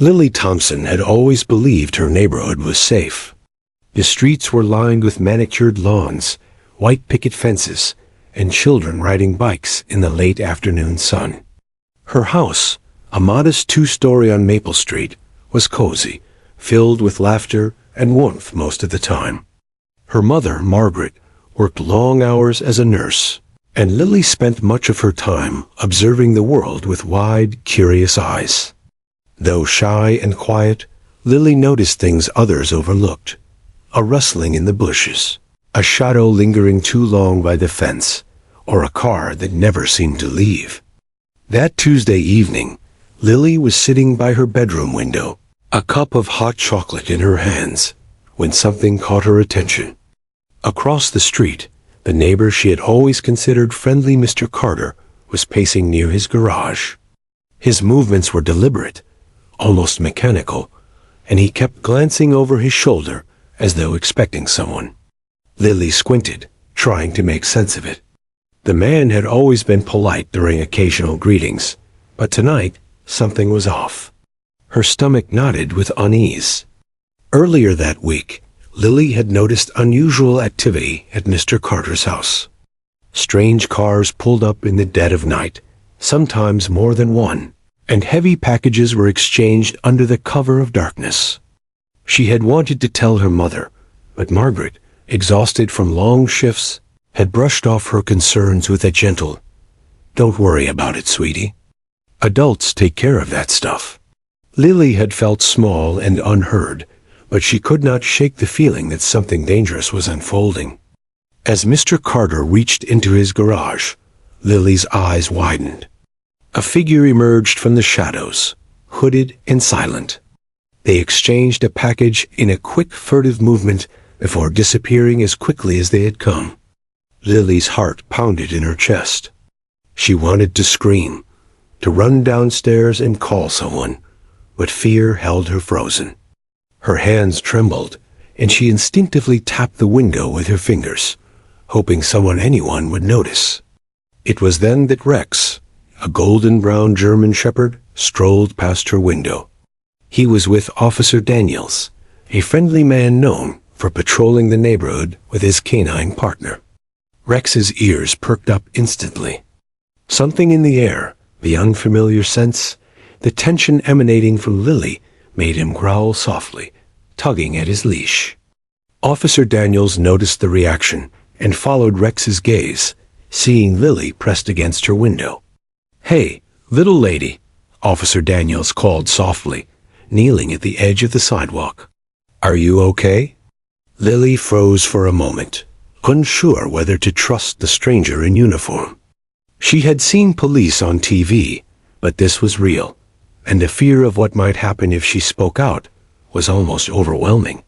Lily Thompson had always believed her neighborhood was safe. The streets were lined with manicured lawns, white picket fences, and children riding bikes in the late afternoon sun. Her house, a modest two-story on Maple Street, was cozy, filled with laughter and warmth most of the time. Her mother, Margaret, worked long hours as a nurse, and Lily spent much of her time observing the world with wide, curious eyes. Though shy and quiet, Lily noticed things others overlooked. A rustling in the bushes, a shadow lingering too long by the fence, or a car that never seemed to leave. That Tuesday evening, Lily was sitting by her bedroom window, a cup of hot chocolate in her hands, when something caught her attention. Across the street, the neighbor she had always considered friendly, Mr. Carter, was pacing near his garage. His movements were deliberate, almost mechanical, and he kept glancing over his shoulder as though expecting someone. Lily squinted, trying to make sense of it. The man had always been polite during occasional greetings, but tonight something was off. Her stomach knotted with unease. Earlier that week, Lily had noticed unusual activity at Mr. Carter's house. Strange cars pulled up in the dead of night, sometimes more than one, and heavy packages were exchanged under the cover of darkness. She had wanted to tell her mother, but Margaret, exhausted from long shifts, had brushed off her concerns with a gentle, "Don't worry about it, sweetie. Adults take care of that stuff." Lily had felt small and unheard, but she could not shake the feeling that something dangerous was unfolding. As Mr. Carter reached into his garage, Lily's eyes widened. A figure emerged from the shadows, hooded and silent. They exchanged a package in a quick, furtive movement before disappearing as quickly as they had come. Lily's heart pounded in her chest. She wanted to scream, to run downstairs and call someone, but fear held her frozen. Her hands trembled, and she instinctively tapped the window with her fingers, hoping anyone would notice. It was then that Rex, a golden-brown German shepherd, strolled past her window. He was with Officer Daniels, a friendly man known for patrolling the neighborhood with his canine partner. Rex's ears perked up instantly. Something in the air, the unfamiliar sense, the tension emanating from Lily, made him growl softly, tugging at his leash. Officer Daniels noticed the reaction and followed Rex's gaze, seeing Lily pressed against her window. "Hey, little lady," Officer Daniels called softly, kneeling at the edge of the sidewalk. "Are you okay?" Lily froze for a moment, unsure whether to trust the stranger in uniform. She had seen police on TV, but this was real, and the fear of what might happen if she spoke out was almost overwhelming.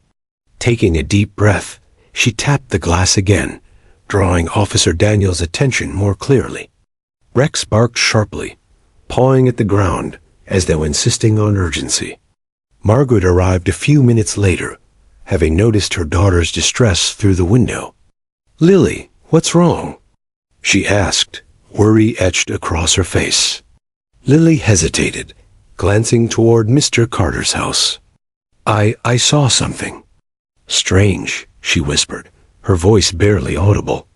Taking a deep breath, she tapped the glass again, drawing Officer Daniels' attention more clearly. Rex barked sharply, pawing at the ground as though insisting on urgency. Margaret arrived a few minutes later, having noticed her daughter's distress through the window. "Lily, what's wrong?" she asked, worry etched across her face. Lily hesitated, glancing toward Mr. Carter's house. I saw something." "Strange," she whispered, her voice barely audible.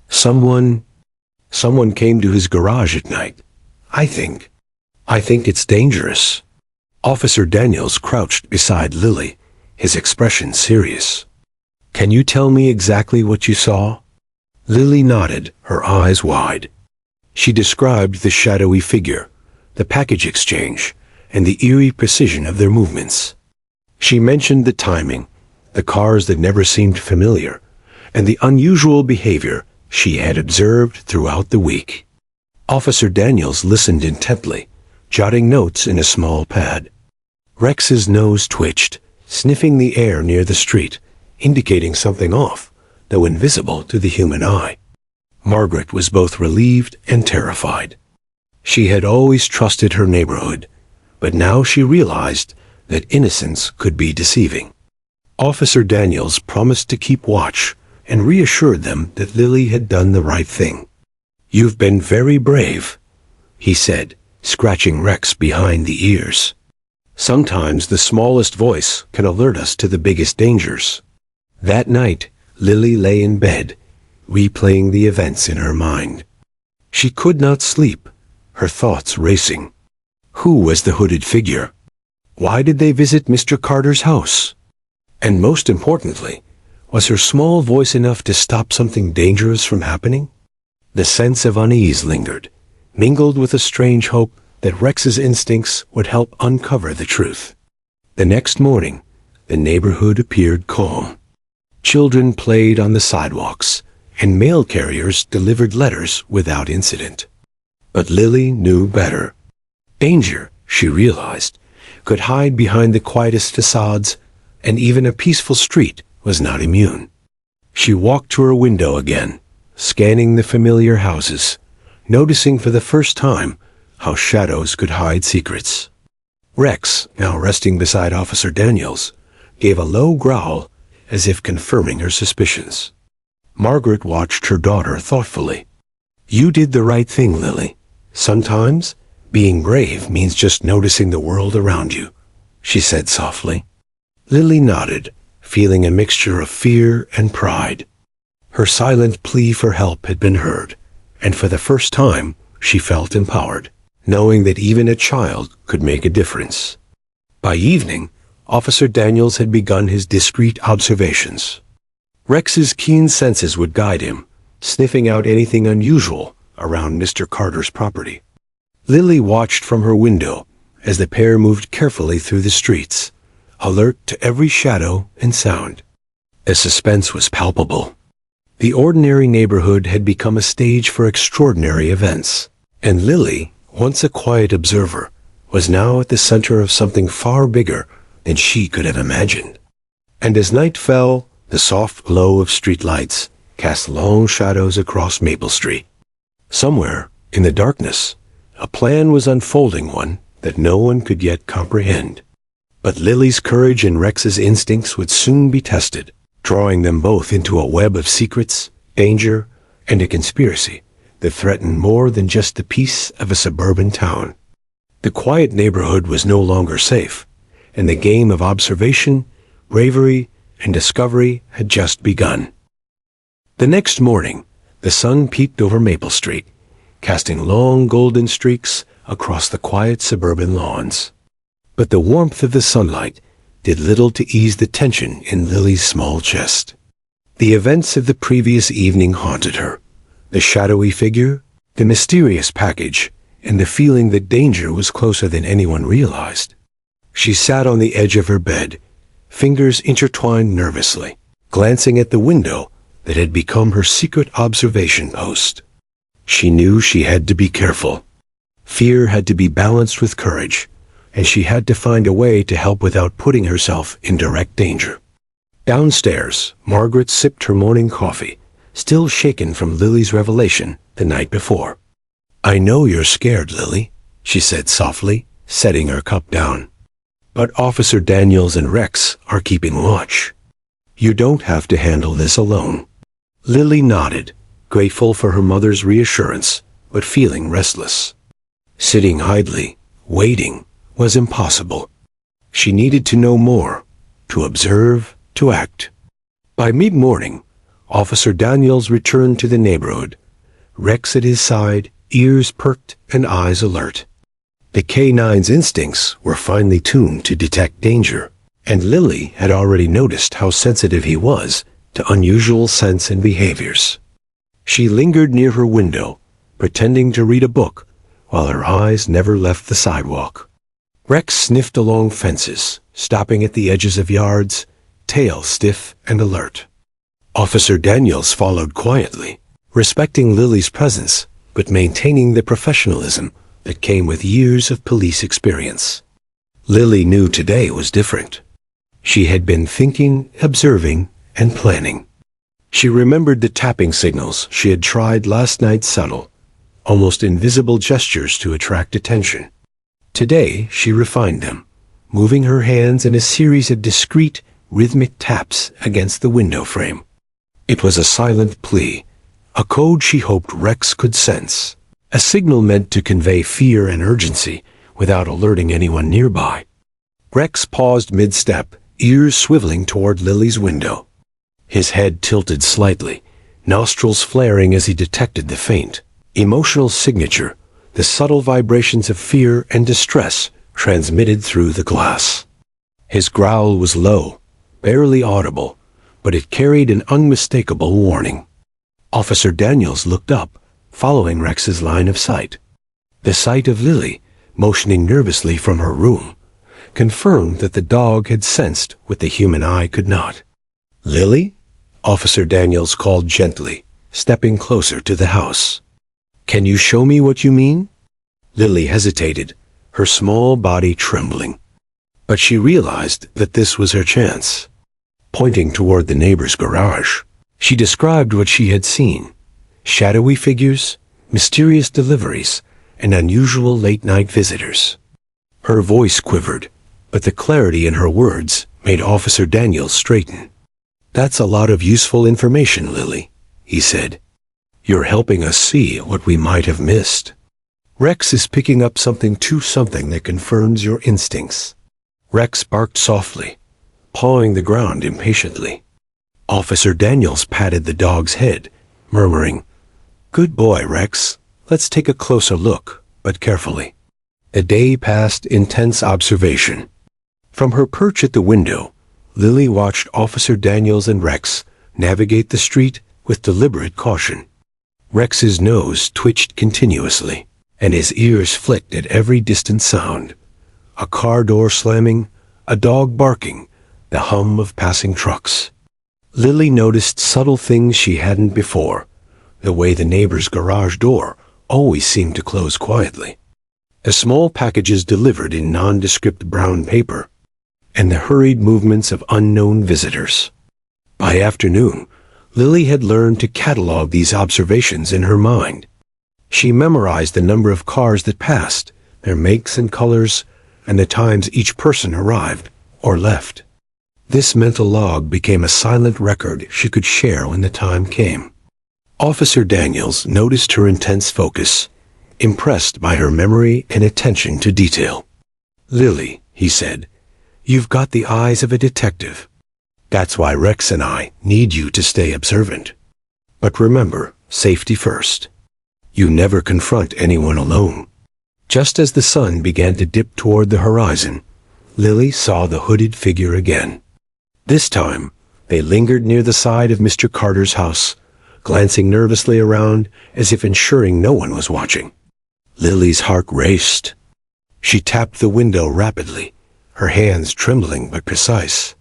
Someone came to his garage at night. I think it's dangerous." Officer Daniels crouched beside Lily, his expression serious. "Can you tell me exactly what you saw?" Lily nodded, her eyes wide. She described the shadowy figure, the package exchange, and the eerie precision of their movements. She mentioned the timing, the cars that never seemed familiar, and the unusual behavior she had observed throughout the week. Officer Daniels listened intently, jotting notes in a small pad. Rex's nose twitched, sniffing the air near the street, indicating something off, though invisible to the human eye. Margaret was both relieved and terrified. She had always trusted her neighborhood, but now she realized that innocence could be deceiving. Officer Daniels promised to keep watch and reassured them that Lily had done the right thing. "You've been very brave," he said, scratching Rex behind the ears. Sometimes the smallest voice can alert us to the biggest dangers. That night, Lily lay in bed, replaying the events in her mind. She could not sleep, her thoughts racing. Who was the hooded figure? Why did they visit Mr. Carter's house? And most importantly, was her small voice enough to stop something dangerous from happening? The sense of unease lingered, mingled with a strange hope that Rex's instincts would help uncover the truth. The next morning, the neighborhood appeared calm. Children played on the sidewalks, and mail carriers delivered letters without incident. But Lily knew better. Danger, she realized, could hide behind the quietest facades, and even a peaceful street was not immune. She walked to her window again, scanning the familiar houses, noticing for the first time how shadows could hide secrets. Rex, now resting beside Officer Daniels, gave a low growl as if confirming her suspicions. Margaret watched her daughter thoughtfully. "You did the right thing, Lily. Sometimes, being brave means just noticing the world around you," she said softly. Lily nodded, feeling a mixture of fear and pride. Her silent plea for help had been heard, and for the first time, she felt empowered, knowing that even a child could make a difference. By evening, Officer Daniels had begun his discreet observations. Rex's keen senses would guide him, sniffing out anything unusual around Mr. Carter's property. Lily watched from her window as the pair moved carefully through the streets, alert to every shadow and sound. The suspense was palpable. The ordinary neighborhood had become a stage for extraordinary events, and Lily, once a quiet observer, was now at the center of something far bigger than she could have imagined. And as night fell, the soft glow of street lights cast long shadows across Maple Street. Somewhere, in the darkness, a plan was unfolding, one that no one could yet comprehend. But Lily's courage and Rex's instincts would soon be tested, drawing them both into a web of secrets, danger, and a conspiracy that threatened more than just the peace of a suburban town. The quiet neighborhood was no longer safe, and the game of observation, bravery, and discovery had just begun. The next morning, the sun peeked over Maple Street, casting long golden streaks across the quiet suburban lawns. But the warmth of the sunlight did little to ease the tension in Lily's small chest. The events of the previous evening haunted her. The shadowy figure, the mysterious package, and the feeling that danger was closer than anyone realized. She sat on the edge of her bed, fingers intertwined nervously, glancing at the window that had become her secret observation post. She knew she had to be careful. Fear had to be balanced with courage, and she had to find a way to help without putting herself in direct danger. Downstairs, Margaret sipped her morning coffee, still shaken from Lily's revelation the night before. "I know you're scared, Lily," she said softly, setting her cup down. "But Officer Daniels and Rex are keeping watch. You don't have to handle this alone." Lily nodded, grateful for her mother's reassurance, but feeling restless. Sitting idly, waiting, was impossible. She needed to know more, to observe, to act. By mid-morning, Officer Daniels returned to the neighborhood, Rex at his side, ears perked and eyes alert. The K-9's instincts were finely tuned to detect danger, and Lily had already noticed how sensitive he was to unusual scents and behaviors. She lingered near her window, pretending to read a book, while her eyes never left the sidewalk. Rex sniffed along fences, stopping at the edges of yards, tail stiff and alert. Officer Daniels followed quietly, respecting Lily's presence, but maintaining the professionalism that came with years of police experience. Lily knew today was different. She had been thinking, observing, and planning. She remembered the tapping signals she had tried last night, subtle, almost invisible gestures to attract attention. Today she refined them, moving her hands in a series of discreet, rhythmic taps against the window frame. It was a silent plea, a code she hoped Rex could sense, a signal meant to convey fear and urgency without alerting anyone nearby. Rex paused mid-step, ears swiveling toward Lily's window. His head tilted slightly, nostrils flaring as he detected the faint, emotional signature, the subtle vibrations of fear and distress transmitted through the glass. His growl was low, barely audible, but it carried an unmistakable warning. Officer Daniels looked up, following Rex's line of sight. The sight of Lily, motioning nervously from her room, confirmed that the dog had sensed what the human eye could not. "Lily?" Officer Daniels called gently, stepping closer to the house. "Can you show me what you mean?" Lily hesitated, her small body trembling. But she realized that this was her chance. Pointing toward the neighbor's garage, she described what she had seen: shadowy figures, mysterious deliveries, and unusual late-night visitors. Her voice quivered, but the clarity in her words made Officer Daniels straighten. "That's a lot of useful information, Lily," he said. "You're helping us see what we might have missed. Rex is picking up something that confirms your instincts." Rex barked softly, pawing the ground impatiently. Officer Daniels patted the dog's head, murmuring, "Good boy, Rex. Let's take a closer look, but carefully." A day passed in tense observation. From her perch at the window, Lily watched Officer Daniels and Rex navigate the street with deliberate caution. Rex's nose twitched continuously, and his ears flicked at every distant sound: a car door slamming, a dog barking, the hum of passing trucks. Lily noticed subtle things she hadn't before, the way the neighbor's garage door always seemed to close quietly, the small packages delivered in nondescript brown paper, and the hurried movements of unknown visitors. By afternoon, Lily had learned to catalog these observations in her mind. She memorized the number of cars that passed, their makes and colors, and the times each person arrived or left. This mental log became a silent record she could share when the time came. Officer Daniels noticed her intense focus, impressed by her memory and attention to detail. "Lily," he said, "you've got the eyes of a detective. That's why Rex and I need you to stay observant. But remember, safety first. You never confront anyone alone." Just as the sun began to dip toward the horizon, Lily saw the hooded figure again. This time, they lingered near the side of Mr. Carter's house, glancing nervously around as if ensuring no one was watching. Lily's heart raced. She tapped the window rapidly, her hands trembling but precise.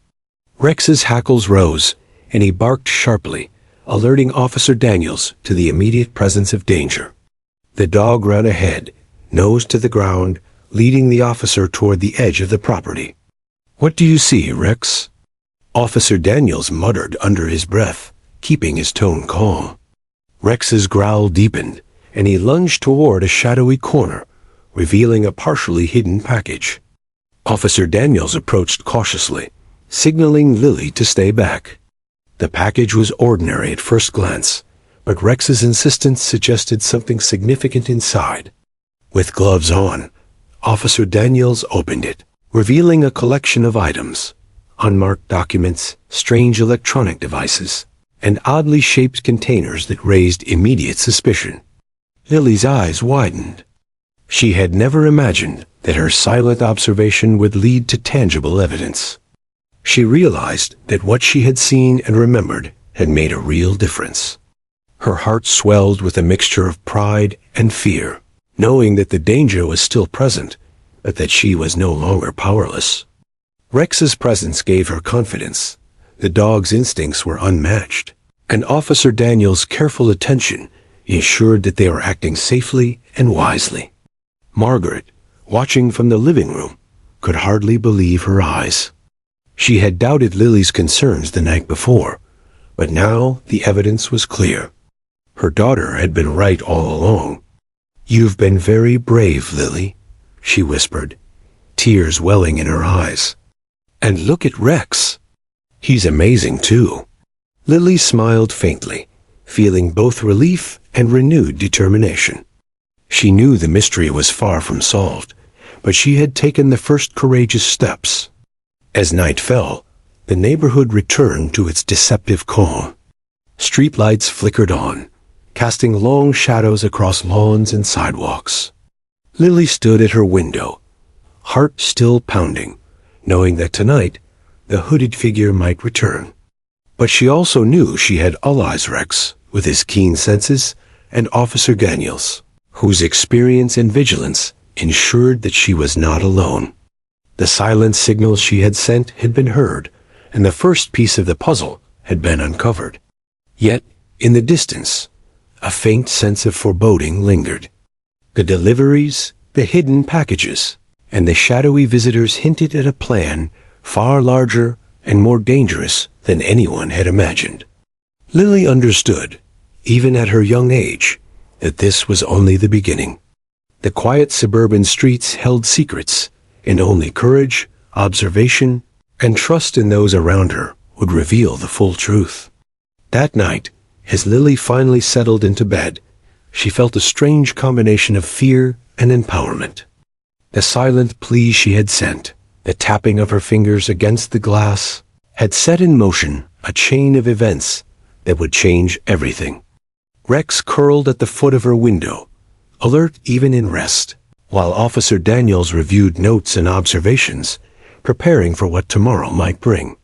Rex's hackles rose, and he barked sharply, alerting Officer Daniels to the immediate presence of danger. The dog ran ahead, nose to the ground, leading the officer toward the edge of the property. "What do you see, Rex?" Officer Daniels muttered under his breath, keeping his tone calm. Rex's growl deepened, and he lunged toward a shadowy corner, revealing a partially hidden package. Officer Daniels approached cautiously, signaling Lily to stay back. The package was ordinary at first glance, but Rex's insistence suggested something significant inside. With gloves on, Officer Daniels opened it, revealing a collection of items: unmarked documents, strange electronic devices, and oddly shaped containers that raised immediate suspicion. Lily's eyes widened. She had never imagined that her silent observation would lead to tangible evidence. She realized that what she had seen and remembered had made a real difference. Her heart swelled with a mixture of pride and fear, knowing that the danger was still present, but that she was no longer powerless. Rex's presence gave her confidence. The dog's instincts were unmatched, and Officer Daniels' careful attention ensured that they were acting safely and wisely. Margaret, watching from the living room, could hardly believe her eyes. She had doubted Lily's concerns the night before, but now the evidence was clear. Her daughter had been right all along. "You've been very brave, Lily," she whispered, tears welling in her eyes. "And look at Rex. He's amazing, too." Lily smiled faintly, feeling both relief and renewed determination. She knew the mystery was far from solved, but she had taken the first courageous steps. As night fell, the neighborhood returned to its deceptive calm. Streetlights flickered on, casting long shadows across lawns and sidewalks. Lily stood at her window, heart still pounding, knowing that tonight the hooded figure might return. But she also knew she had allies: Rex, with his keen senses, and Officer Daniels, whose experience and vigilance ensured that she was not alone. The silent signals she had sent had been heard, and the first piece of the puzzle had been uncovered. Yet, in the distance, a faint sense of foreboding lingered. The deliveries, the hidden packages, and the shadowy visitors hinted at a plan far larger and more dangerous than anyone had imagined. Lily understood, even at her young age, that this was only the beginning. The quiet suburban streets held secrets, and only courage, observation, and trust in those around her would reveal the full truth. That night, as Lily finally settled into bed, she felt a strange combination of fear and empowerment. The silent plea she had sent, the tapping of her fingers against the glass, had set in motion a chain of events that would change everything. Rex curled at the foot of her window, alert even in rest, while Officer Daniels reviewed notes and observations, preparing for what tomorrow might bring.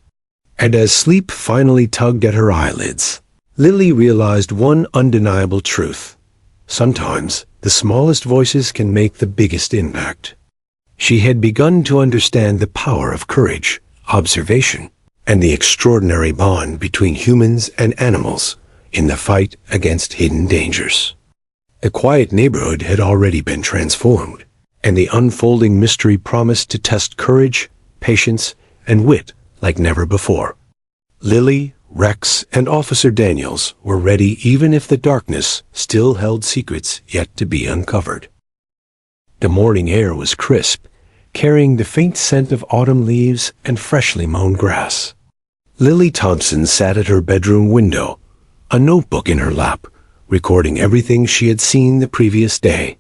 And as sleep finally tugged at her eyelids, Lily realized one undeniable truth. Sometimes the smallest voices can make the biggest impact. She had begun to understand the power of courage, observation, and the extraordinary bond between humans and animals in the fight against hidden dangers. The quiet neighborhood had already been transformed, and the unfolding mystery promised to test courage, patience, and wit like never before. Lily, Rex, and Officer Daniels were ready even if the darkness still held secrets yet to be uncovered. The morning air was crisp, carrying the faint scent of autumn leaves and freshly mown grass. Lily Thompson sat at her bedroom window, a notebook in her lap, recording everything she had seen the previous day.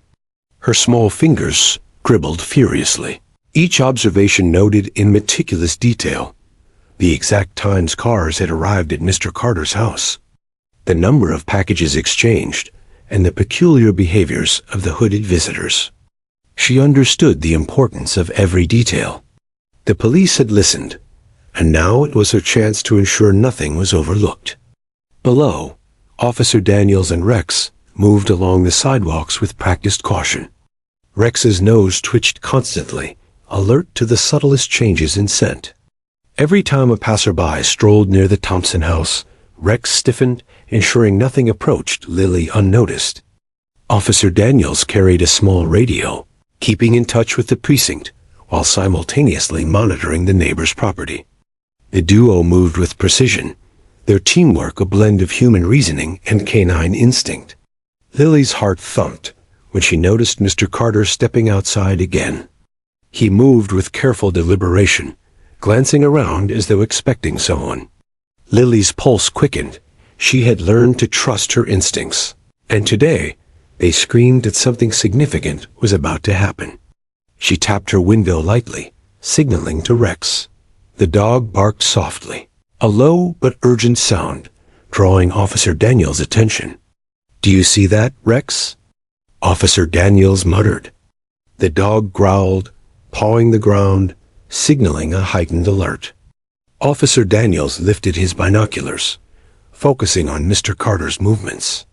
Her small fingers scribbled furiously, each observation noted in meticulous detail. The exact times cars had arrived at Mr. Carter's house, the number of packages exchanged, and the peculiar behaviors of the hooded visitors. She understood the importance of every detail. The police had listened, and now it was her chance to ensure nothing was overlooked. Below, Officer Daniels and Rex moved along the sidewalks with practiced caution. Rex's nose twitched constantly, alert to the subtlest changes in scent. Every time a passerby strolled near the Thompson house, Rex stiffened, ensuring nothing approached Lily unnoticed. Officer Daniels carried a small radio, keeping in touch with the precinct while simultaneously monitoring the neighbor's property. The duo moved with precision, their teamwork a blend of human reasoning and canine instinct. Lily's heart thumped when she noticed Mr. Carter stepping outside again. He moved with careful deliberation, glancing around as though expecting someone. Lily's pulse quickened. She had learned to trust her instincts, and today they screamed that something significant was about to happen. She tapped her window lightly, signaling to Rex. The dog barked softly, a low but urgent sound, drawing Officer Daniels' attention. "Do you see that, Rex?" Officer Daniels muttered. The dog growled, pawing the ground, signaling a heightened alert. Officer Daniels lifted his binoculars, focusing on Mr. Carter's movements.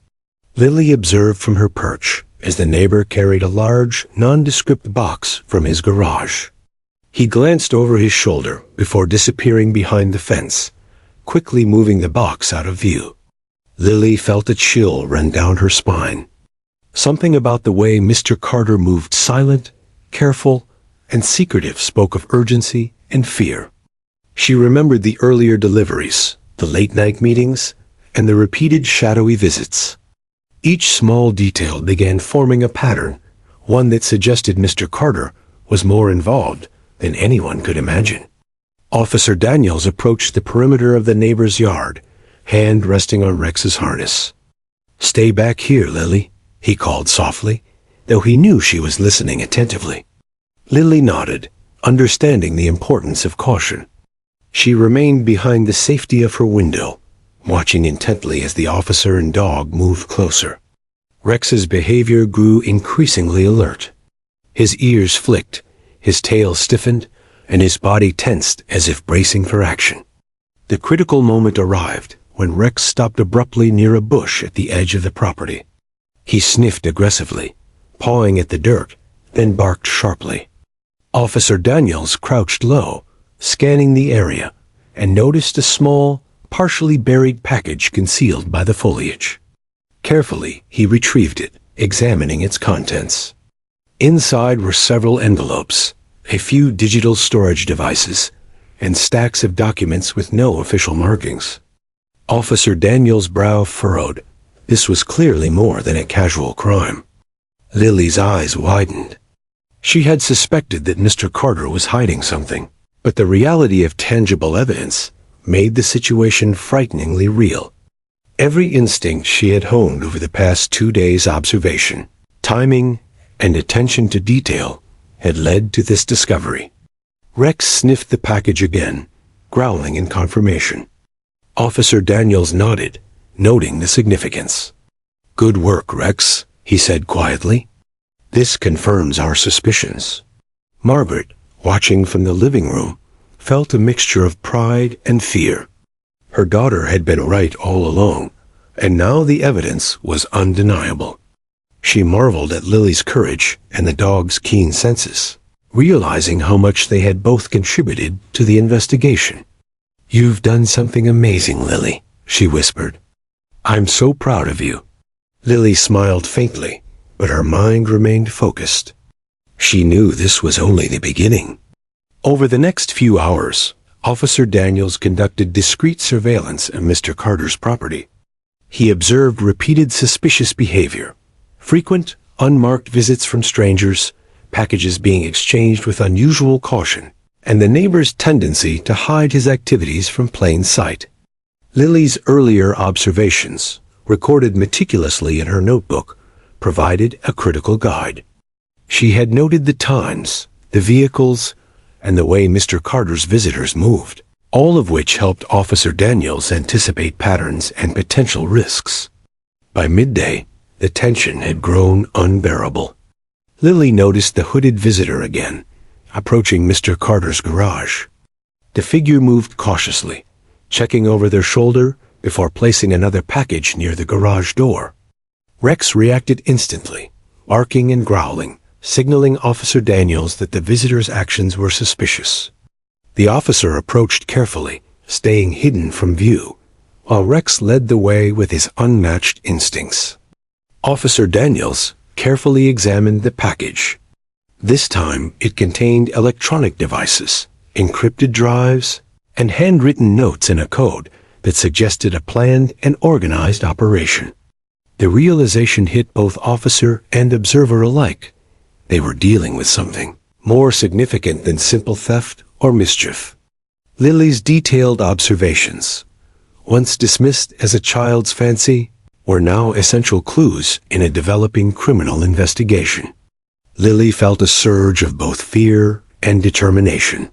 Lily observed from her perch as the neighbor carried a large, nondescript box from his garage. He glanced over his shoulder before disappearing behind the fence, quickly moving the box out of view. Lily felt a chill run down her spine. Something about the way Mr. Carter moved, silent, careful, and secretive, spoke of urgency and fear. She remembered the earlier deliveries, the late-night meetings, and the repeated shadowy visits. Each small detail began forming a pattern, one that suggested Mr. Carter was more involved than anyone could imagine. Officer Daniels approached the perimeter of the neighbor's yard, hand resting on Rex's harness. "Stay back here, Lily," he called softly, though he knew she was listening attentively. Lily nodded, understanding the importance of caution. She remained behind the safety of her window, watching intently as the officer and dog moved closer. Rex's behavior grew increasingly alert. His ears flicked, his tail stiffened, and his body tensed as if bracing for action. The critical moment arrived when Rex stopped abruptly near a bush at the edge of the property. He sniffed aggressively, pawing at the dirt, then barked sharply. Officer Daniels crouched low, scanning the area, and noticed a small, partially buried package concealed by the foliage. Carefully, he retrieved it, examining its contents. Inside were several envelopes, a few digital storage devices, and stacks of documents with no official markings. Officer Daniels' brow furrowed. This was clearly more than a casual crime. Lily's eyes widened. She had suspected that Mr. Carter was hiding something, but the reality of tangible evidence made the situation frighteningly real. Every instinct she had honed over the past 2 days' observation, timing, and attention to detail had led to this discovery. Rex sniffed the package again, growling in confirmation. Officer Daniels nodded, noting the significance. "Good work, Rex," he said quietly. "This confirms our suspicions." Margaret, watching from the living room, felt a mixture of pride and fear. Her daughter had been right all along, and now the evidence was undeniable. She marveled at Lily's courage and the dog's keen senses, realizing how much they had both contributed to the investigation. "You've done something amazing, Lily," she whispered. "I'm so proud of you." Lily smiled faintly, but her mind remained focused. She knew this was only the beginning. Over the next few hours, Officer Daniels conducted discreet surveillance of Mr. Carter's property. He observed repeated suspicious behavior, frequent, unmarked visits from strangers, packages being exchanged with unusual caution, and the neighbor's tendency to hide his activities from plain sight. Lily's earlier observations, recorded meticulously in her notebook, provided a critical guide. She had noted the times, the vehicles, and the way Mr. Carter's visitors moved, all of which helped Officer Daniels anticipate patterns and potential risks. By midday, the tension had grown unbearable. Lily noticed the hooded visitor again, approaching Mr. Carter's garage. The figure moved cautiously, checking over their shoulder before placing another package near the garage door. Rex reacted instantly, barking and growling, signaling Officer Daniels that the visitor's actions were suspicious. The officer approached carefully, staying hidden from view, while Rex led the way with his unmatched instincts. Officer Daniels carefully examined the package. This time it contained electronic devices, encrypted drives, and handwritten notes in a code that suggested a planned and organized operation. The realization hit both officer and observer alike. They were dealing with something more significant than simple theft or mischief. Lily's detailed observations, once dismissed as a child's fancy, were now essential clues in a developing criminal investigation. Lily felt a surge of both fear and determination.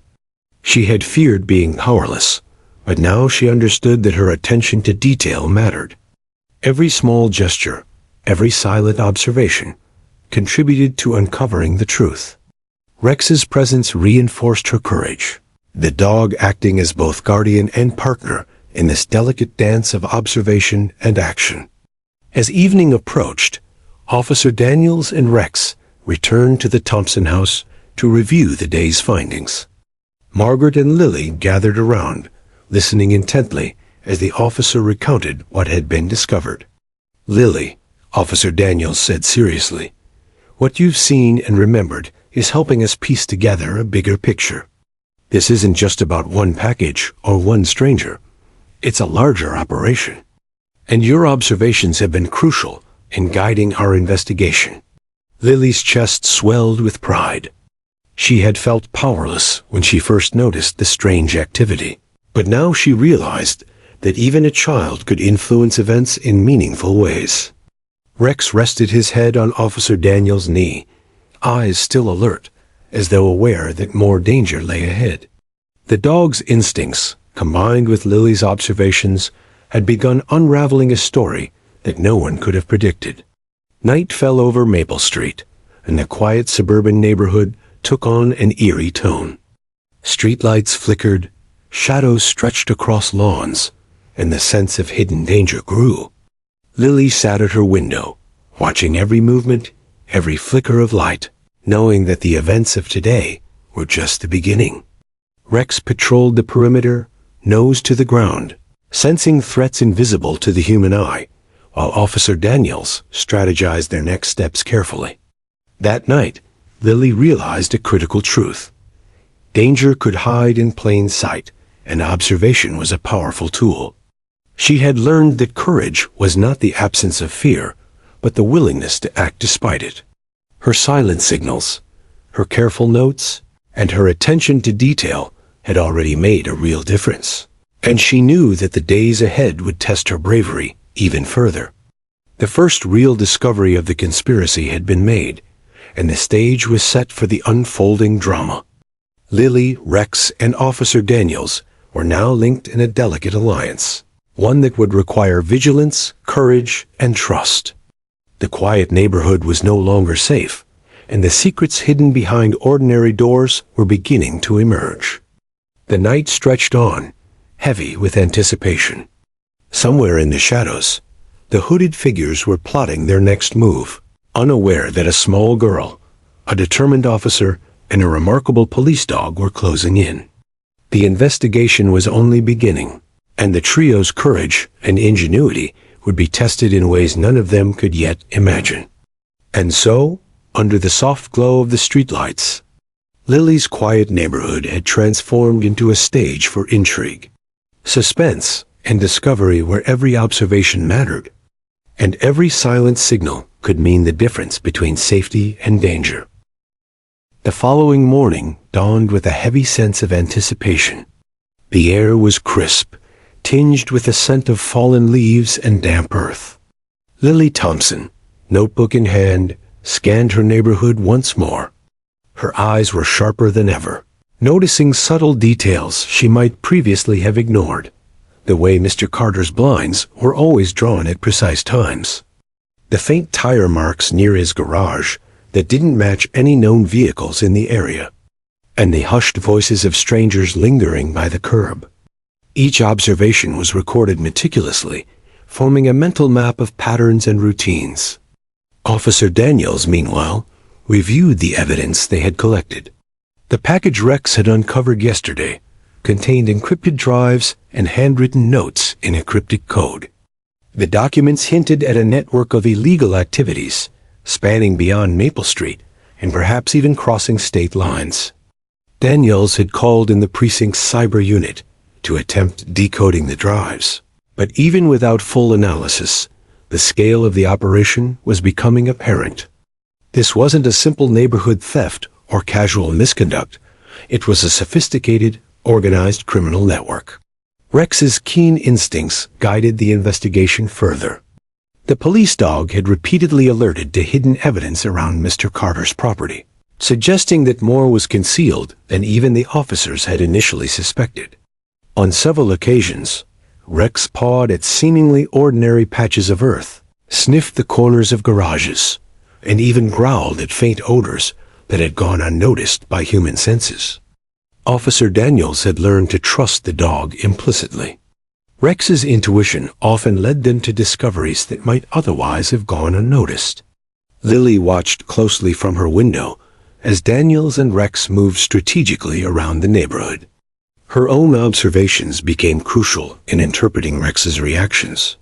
She had feared being powerless, but now she understood that her attention to detail mattered. Every small gesture, every silent observation, contributed to uncovering the truth. Rex's presence reinforced her courage, the dog acting as both guardian and partner in this delicate dance of observation and action. As evening approached, Officer Daniels and Rex returned to the Thompson house to review the day's findings. Margaret and Lily gathered around, listening intently as the officer recounted what had been discovered. "Lily," Officer Daniels said seriously, "what you've seen and remembered is helping us piece together a bigger picture. This isn't just about one package or one stranger. It's a larger operation. And your observations have been crucial in guiding our investigation." Lily's chest swelled with pride. She had felt powerless when she first noticed the strange activity, but now she realized that even a child could influence events in meaningful ways. Rex rested his head on Officer Daniels' knee, eyes still alert, as though aware that more danger lay ahead. The dog's instincts, combined with Lily's observations, had begun unraveling a story that no one could have predicted. Night fell over Maple Street, and the quiet suburban neighborhood took on an eerie tone. Streetlights flickered, shadows stretched across lawns, and the sense of hidden danger grew. Lily sat at her window, watching every movement, every flicker of light, knowing that the events of today were just the beginning. Rex patrolled the perimeter, nose to the ground, sensing threats invisible to the human eye, while Officer Daniels strategized their next steps carefully. That night, Lily realized a critical truth. Danger could hide in plain sight, and observation was a powerful tool. She had learned that courage was not the absence of fear, but the willingness to act despite it. Her silent signals, her careful notes, and her attention to detail had already made a real difference. And she knew that the days ahead would test her bravery even further. The first real discovery of the conspiracy had been made, and the stage was set for the unfolding drama. Lily, Rex, and Officer Daniels were now linked in a delicate alliance, one that would require vigilance, courage, and trust. The quiet neighborhood was no longer safe, and the secrets hidden behind ordinary doors were beginning to emerge. The night stretched on, heavy with anticipation. Somewhere in the shadows, the hooded figures were plotting their next move, unaware that a small girl, a determined officer, and a remarkable police dog were closing in. The investigation was only beginning, and the trio's courage and ingenuity would be tested in ways none of them could yet imagine. And so, under the soft glow of the streetlights, Lily's quiet neighborhood had transformed into a stage for intrigue, suspense, and discovery where every observation mattered, and every silent signal could mean the difference between safety and danger. The following morning dawned with a heavy sense of anticipation. The air was crisp, tinged with the scent of fallen leaves and damp earth. Lily Thompson, notebook in hand, scanned her neighborhood once more. Her eyes were sharper than ever, noticing subtle details she might previously have ignored. The way Mr. Carter's blinds were always drawn at precise times. The faint tire marks near his garage that didn't match any known vehicles in the area, and the hushed voices of strangers lingering by the curb. Each observation was recorded meticulously, forming a mental map of patterns and routines. Officer Daniels, meanwhile, reviewed the evidence they had collected. The package Rex had uncovered yesterday contained encrypted drives and handwritten notes in a cryptic code. The documents hinted at a network of illegal activities, spanning beyond Maple Street and perhaps even crossing state lines. Daniels had called in the precinct's cyber unit to attempt decoding the drives. But even without full analysis, the scale of the operation was becoming apparent. This wasn't a simple neighborhood theft or casual misconduct. It was a sophisticated, organized criminal network. Rex's keen instincts guided the investigation further. The police dog had repeatedly alerted to hidden evidence around Mr. Carter's property, suggesting that more was concealed than even the officers had initially suspected. On several occasions, Rex pawed at seemingly ordinary patches of earth, sniffed the corners of garages, and even growled at faint odors that had gone unnoticed by human senses. Officer Daniels had learned to trust the dog implicitly. Rex's intuition often led them to discoveries that might otherwise have gone unnoticed. Lily watched closely from her window as Daniels and Rex moved strategically around the neighborhood. Her own observations became crucial in interpreting Rex's reactions.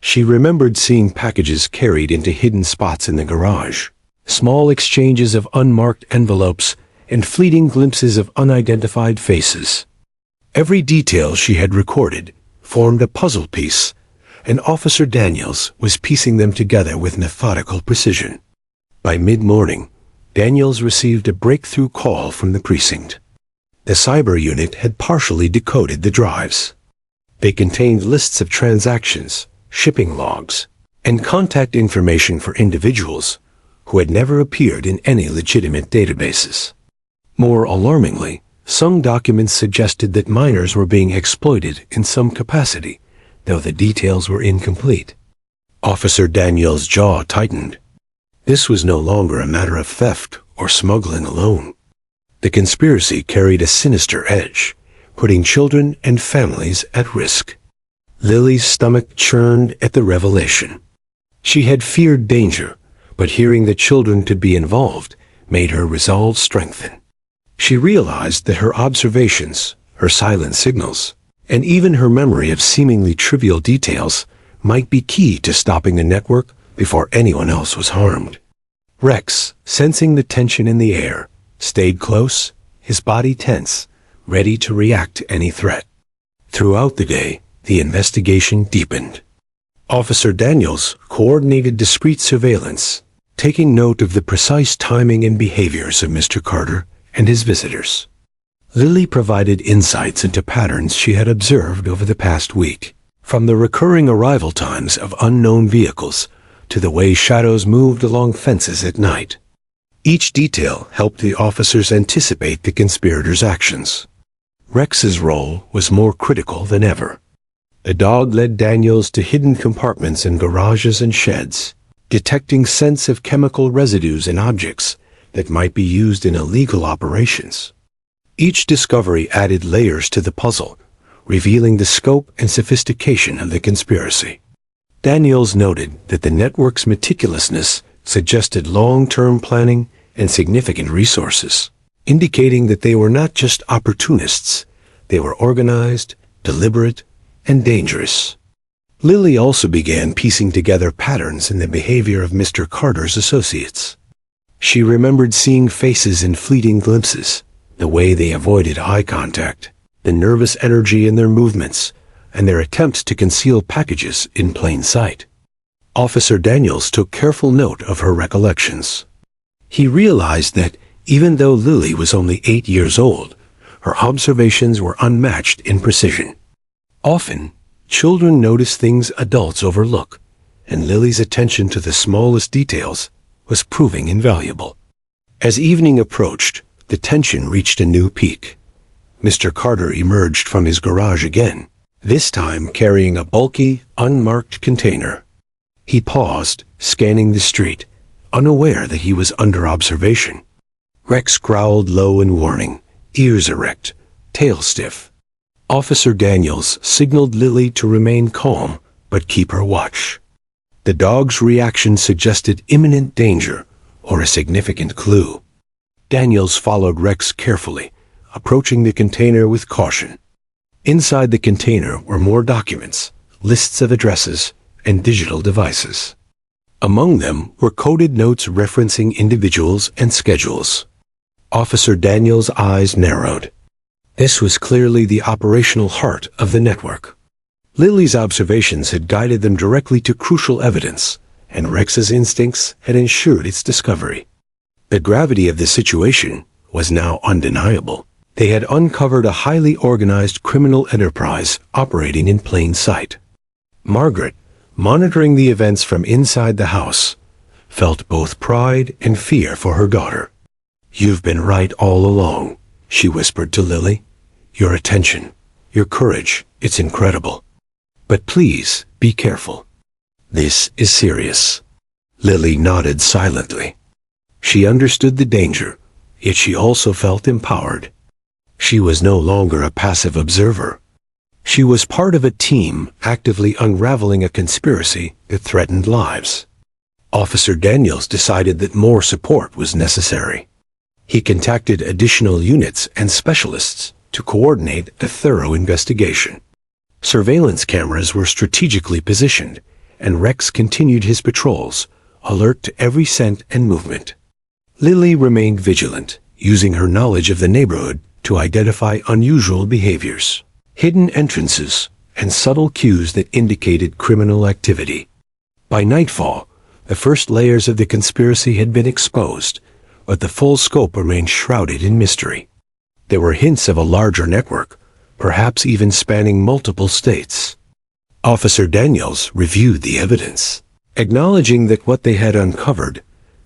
She remembered seeing packages carried into hidden spots in the garage, small exchanges of unmarked envelopes, and fleeting glimpses of unidentified faces. Every detail she had recorded formed a puzzle piece, and Officer Daniels was piecing them together with methodical precision. By mid-morning, Daniels received a breakthrough call from the precinct. The cyber unit had partially decoded the drives. They contained lists of transactions, shipping logs, and contact information for individuals who had never appeared in any legitimate databases. More alarmingly, some documents suggested that minors were being exploited in some capacity, though the details were incomplete. Officer Daniels' jaw tightened. This was no longer a matter of theft or smuggling alone. The conspiracy carried a sinister edge, putting children and families at risk. Lily's stomach churned at the revelation. She had feared danger, but hearing that children could be involved made her resolve strengthen. She realized that her observations, her silent signals, and even her memory of seemingly trivial details might be key to stopping the network before anyone else was harmed. Rex, sensing the tension in the air, stayed close, his body tense, ready to react to any threat. Throughout the day, the investigation deepened. Officer Daniels coordinated discreet surveillance, taking note of the precise timing and behaviors of Mr. Carter and his visitors. Lily provided insights into patterns she had observed over the past week, from the recurring arrival times of unknown vehicles to the way shadows moved along fences at night. Each detail helped the officers anticipate the conspirators' actions. Rex's role was more critical than ever. The dog led Daniels to hidden compartments in garages and sheds, detecting scents of chemical residues in objects that might be used in illegal operations. Each discovery added layers to the puzzle, revealing the scope and sophistication of the conspiracy. Daniels noted that the network's meticulousness suggested long-term planning and significant resources, indicating that they were not just opportunists, they were organized, deliberate, and dangerous. Lily also began piecing together patterns in the behavior of Mr. Carter's associates. She remembered seeing faces in fleeting glimpses, the way they avoided eye contact, the nervous energy in their movements, and their attempts to conceal packages in plain sight. Officer Daniels took careful note of her recollections. He realized that, even though Lily was only 8 years old, her observations were unmatched in precision. Often, children notice things adults overlook, and Lily's attention to the smallest details was proving invaluable. As evening approached, the tension reached a new peak. Mr. Carter emerged from his garage again, this time carrying a bulky, unmarked container. He paused, scanning the street, unaware that he was under observation. Rex growled low in warning, ears erect, tail stiff. Officer Daniels signaled Lily to remain calm, but keep her watch. The dog's reaction suggested imminent danger or a significant clue. Daniels followed Rex carefully, approaching the container with caution. Inside the container were more documents, lists of addresses, and digital devices. Among them were coded notes referencing individuals and schedules. Officer Daniels' eyes narrowed. This was clearly the operational heart of the network. Lily's observations had guided them directly to crucial evidence, and Rex's instincts had ensured its discovery. The gravity of the situation was now undeniable. They had uncovered a highly organized criminal enterprise operating in plain sight. Margaret, monitoring the events from inside the house, felt both pride and fear for her daughter. "You've been right all along," she whispered to Lily. "Your attention, your courage, it's incredible. But please, be careful. This is serious." Lily nodded silently. She understood the danger, yet she also felt empowered. She was no longer a passive observer. She was part of a team actively unraveling a conspiracy that threatened lives. Officer Daniels decided that more support was necessary. He contacted additional units and specialists to coordinate a thorough investigation. Surveillance cameras were strategically positioned, and Rex continued his patrols, alert to every scent and movement. Lily remained vigilant, using her knowledge of the neighborhood to identify unusual behaviors, hidden entrances, and subtle cues that indicated criminal activity. By nightfall, the first layers of the conspiracy had been exposed, but the full scope remained shrouded in mystery. There were hints of a larger network, perhaps even spanning multiple states. Officer Daniels reviewed the evidence, acknowledging that what they had uncovered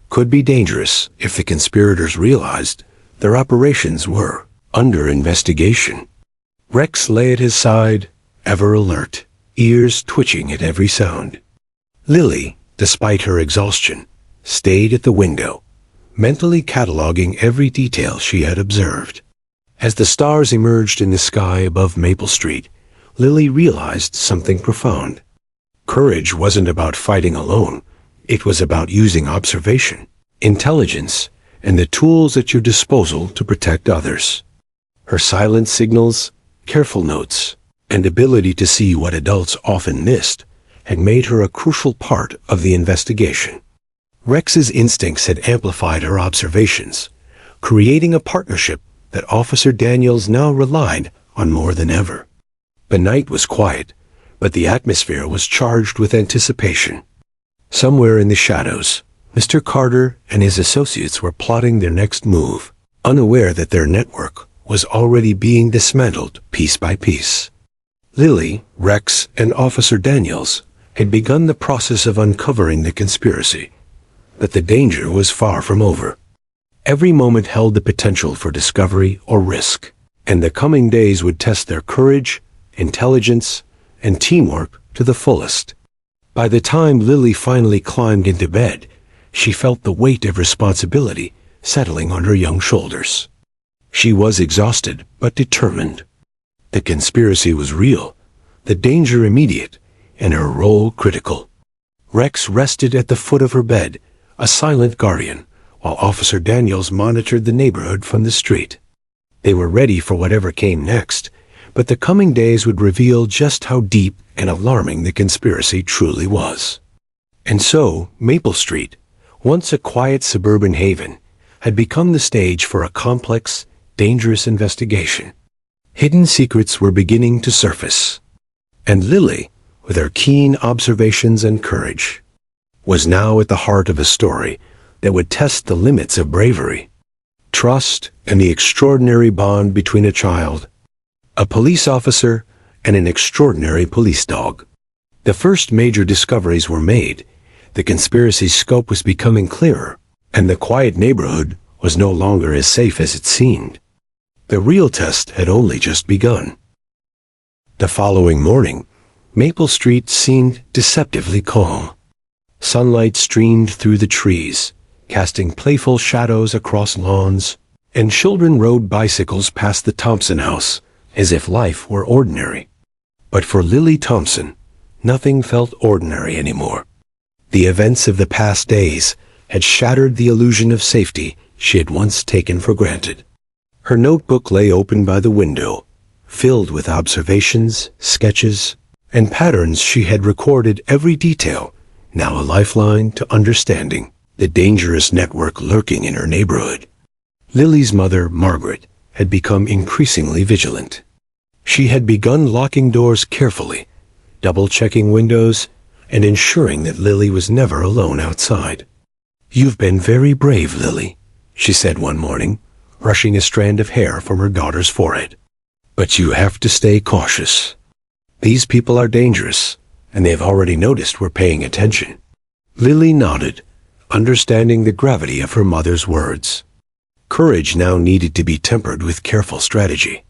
could be dangerous if the conspirators realized Their operations were under investigation. Rex lay at his side, ever alert, ears twitching at every sound. Lily, despite her exhaustion, stayed at the window, mentally cataloging every detail she had observed. As the stars emerged in the sky above Maple Street, Lily realized something profound. Courage wasn't about fighting alone. It was about using observation, intelligence, and the tools at your disposal to protect others. Her silent signals, careful notes, and ability to see what adults often missed had made her a crucial part of the investigation. Rex's instincts had amplified her observations, creating a partnership that Officer Daniels now relied on more than ever. The night was quiet, but the atmosphere was charged with anticipation. Somewhere in the shadows, Mr. Carter and his associates were plotting their next move, unaware that their network was already being dismantled piece by piece. Lily, Rex, and Officer Daniels had begun the process of uncovering the conspiracy, but the danger was far from over. Every moment held the potential for discovery or risk, and the coming days would test their courage, intelligence, and teamwork to the fullest. By the time Lily finally climbed into bed, she felt the weight of responsibility settling on her young shoulders. She was exhausted but determined. The conspiracy was real, the danger immediate, and her role critical. Rex rested at the foot of her bed, a silent guardian, while Officer Daniels monitored the neighborhood from the street. They were ready for whatever came next, but the coming days would reveal just how deep and alarming the conspiracy truly was. And so, Maple Street, once a quiet suburban haven, had become the stage for a complex, dangerous investigation. Hidden secrets were beginning to surface. And Lily, with her keen observations and courage, was now at the heart of a story that would test the limits of bravery, trust, and the extraordinary bond between a child, a police officer, and an extraordinary police dog. The first major discoveries were made, the conspiracy's scope was becoming clearer, and the quiet neighborhood was no longer as safe as it seemed. The real test had only just begun. The following morning, Maple Street seemed deceptively calm. Sunlight streamed through the trees, casting playful shadows across lawns, and children rode bicycles past the Thompson house as if life were ordinary. But for Lily Thompson, nothing felt ordinary anymore. The events of the past days had shattered the illusion of safety she had once taken for granted. Her notebook lay open by the window, filled with observations, sketches, and patterns she had recorded every detail, now a lifeline to understanding the dangerous network lurking in her neighborhood. Lily's mother, Margaret, had become increasingly vigilant. She had begun locking doors carefully, double-checking windows, and ensuring that Lily was never alone outside. "You've been very brave, Lily," she said one morning, brushing a strand of hair from her daughter's forehead. "But you have to stay cautious. These people are dangerous, and they've already noticed we're paying attention." Lily nodded, understanding the gravity of her mother's words. Courage now needed to be tempered with careful strategy.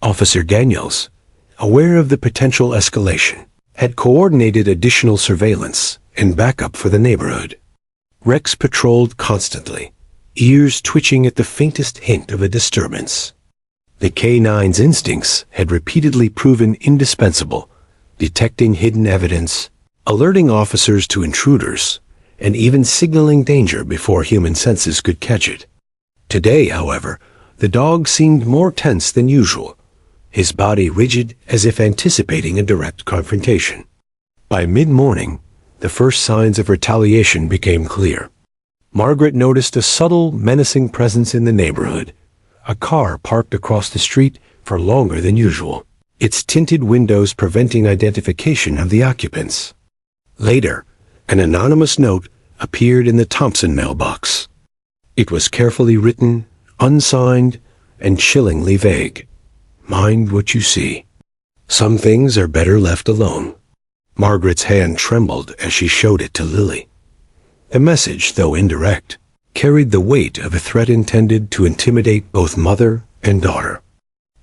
Officer Daniels, aware of the potential escalation, had coordinated additional surveillance and backup for the neighborhood. Rex patrolled constantly, ears twitching at the faintest hint of a disturbance. The K-9's instincts had repeatedly proven indispensable, detecting hidden evidence, alerting officers to intruders, and even signaling danger before human senses could catch it. Today, however, the dog seemed more tense than usual, his body rigid as if anticipating a direct confrontation. By mid-morning, the first signs of retaliation became clear. Margaret noticed a subtle, menacing presence in the neighborhood, a car parked across the street for longer than usual, its tinted windows preventing identification of the occupants. Later, an anonymous note appeared in the Thompson mailbox. It was carefully written, unsigned, and chillingly vague. "Mind what you see. Some things are better left alone." Margaret's hand trembled as she showed it to Lily. The message, though indirect, carried the weight of a threat intended to intimidate both mother and daughter.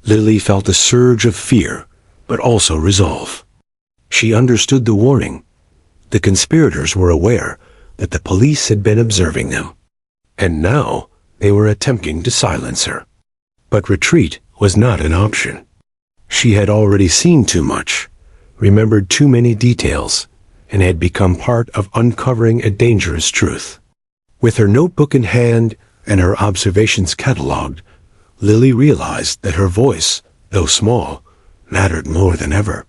Lily felt a surge of fear, but also resolve. She understood the warning. The conspirators were aware that the police had been observing them, and now they were attempting to silence her. But retreat was not an option. She had already seen too much, remembered too many details, and had become part of uncovering a dangerous truth. With her notebook in hand and her observations catalogued, Lily realized that her voice, though small, mattered more than ever.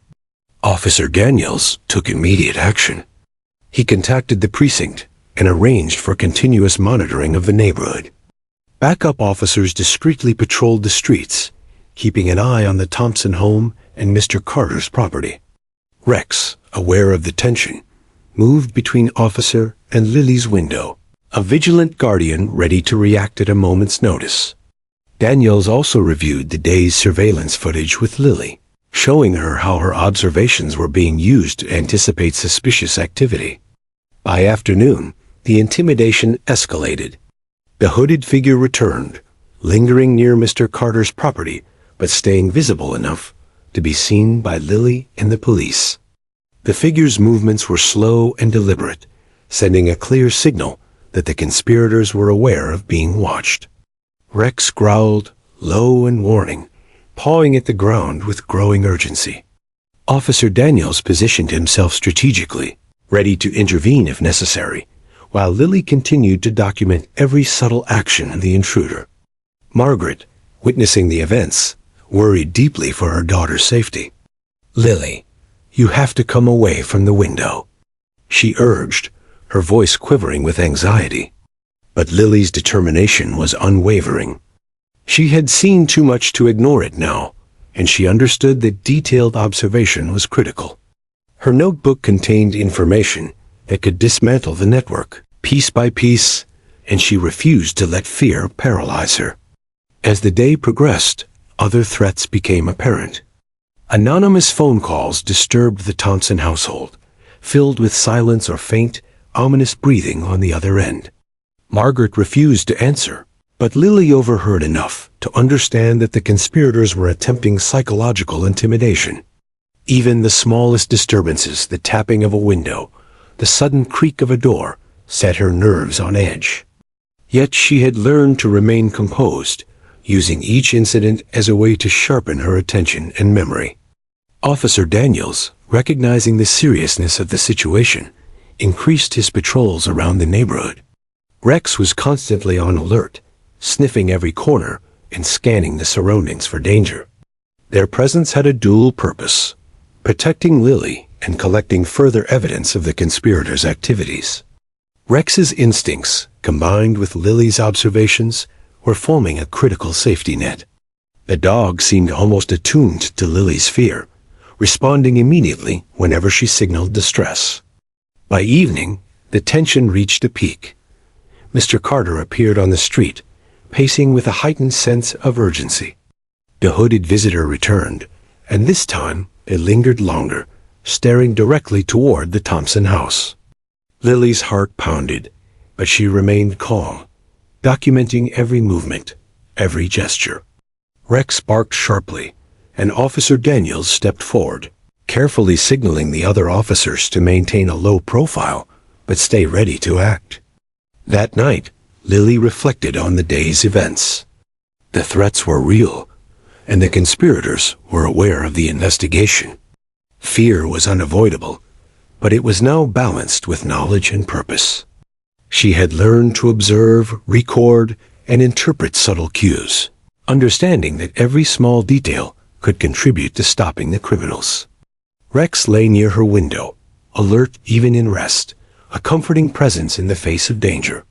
Officer Daniels took immediate action. He contacted the precinct and arranged for continuous monitoring of the neighborhood. Backup officers discreetly patrolled the streets, keeping an eye on the Thompson home and Mr. Carter's property. Rex, aware of the tension, moved between Officer and Lily's window, a vigilant guardian ready to react at a moment's notice. Daniels also reviewed the day's surveillance footage with Lily, showing her how her observations were being used to anticipate suspicious activity. By afternoon, the intimidation escalated. The hooded figure returned, lingering near Mr. Carter's property, but staying visible enough to be seen by Lily and the police. The figure's movements were slow and deliberate, sending a clear signal that the conspirators were aware of being watched. Rex growled, low and warning, pawing at the ground with growing urgency. Officer Daniels positioned himself strategically, ready to intervene if necessary, while Lily continued to document every subtle action of the intruder. Margaret, witnessing the events, worried deeply for her daughter's safety. "Lily, you have to come away from the window," she urged, her voice quivering with anxiety. But Lily's determination was unwavering. She had seen too much to ignore it now, and she understood that detailed observation was critical. Her notebook contained information that could dismantle the network, piece by piece, and she refused to let fear paralyze her. As the day progressed, other threats became apparent. Anonymous phone calls disturbed the Thompson household, filled with silence or faint, ominous breathing on the other end. Margaret refused to answer, but Lily overheard enough to understand that the conspirators were attempting psychological intimidation. Even the smallest disturbances, the tapping of a window, the sudden creak of a door, set her nerves on edge. Yet she had learned to remain composed, using each incident as a way to sharpen her attention and memory. Officer Daniels, recognizing the seriousness of the situation, increased his patrols around the neighborhood. Rex was constantly on alert, sniffing every corner and scanning the surroundings for danger. Their presence had a dual purpose: protecting Lily and collecting further evidence of the conspirators' activities. Rex's instincts, combined with Lily's observations, were forming a critical safety net. The dog seemed almost attuned to Lily's fear, responding immediately whenever she signaled distress. By evening, the tension reached a peak. Mr. Carter appeared on the street, pacing with a heightened sense of urgency. The hooded visitor returned, and this time it lingered longer, staring directly toward the Thompson house. Lily's heart pounded, but she remained calm, documenting every movement, every gesture. Rex barked sharply, and Officer Daniels stepped forward, carefully signaling the other officers to maintain a low profile, but stay ready to act. That night, Lily reflected on the day's events. The threats were real, and the conspirators were aware of the investigation. Fear was unavoidable, but it was now balanced with knowledge and purpose. She had learned to observe, record, and interpret subtle cues, understanding that every small detail could contribute to stopping the criminals. Rex lay near her window, alert even in rest, a comforting presence in the face of danger.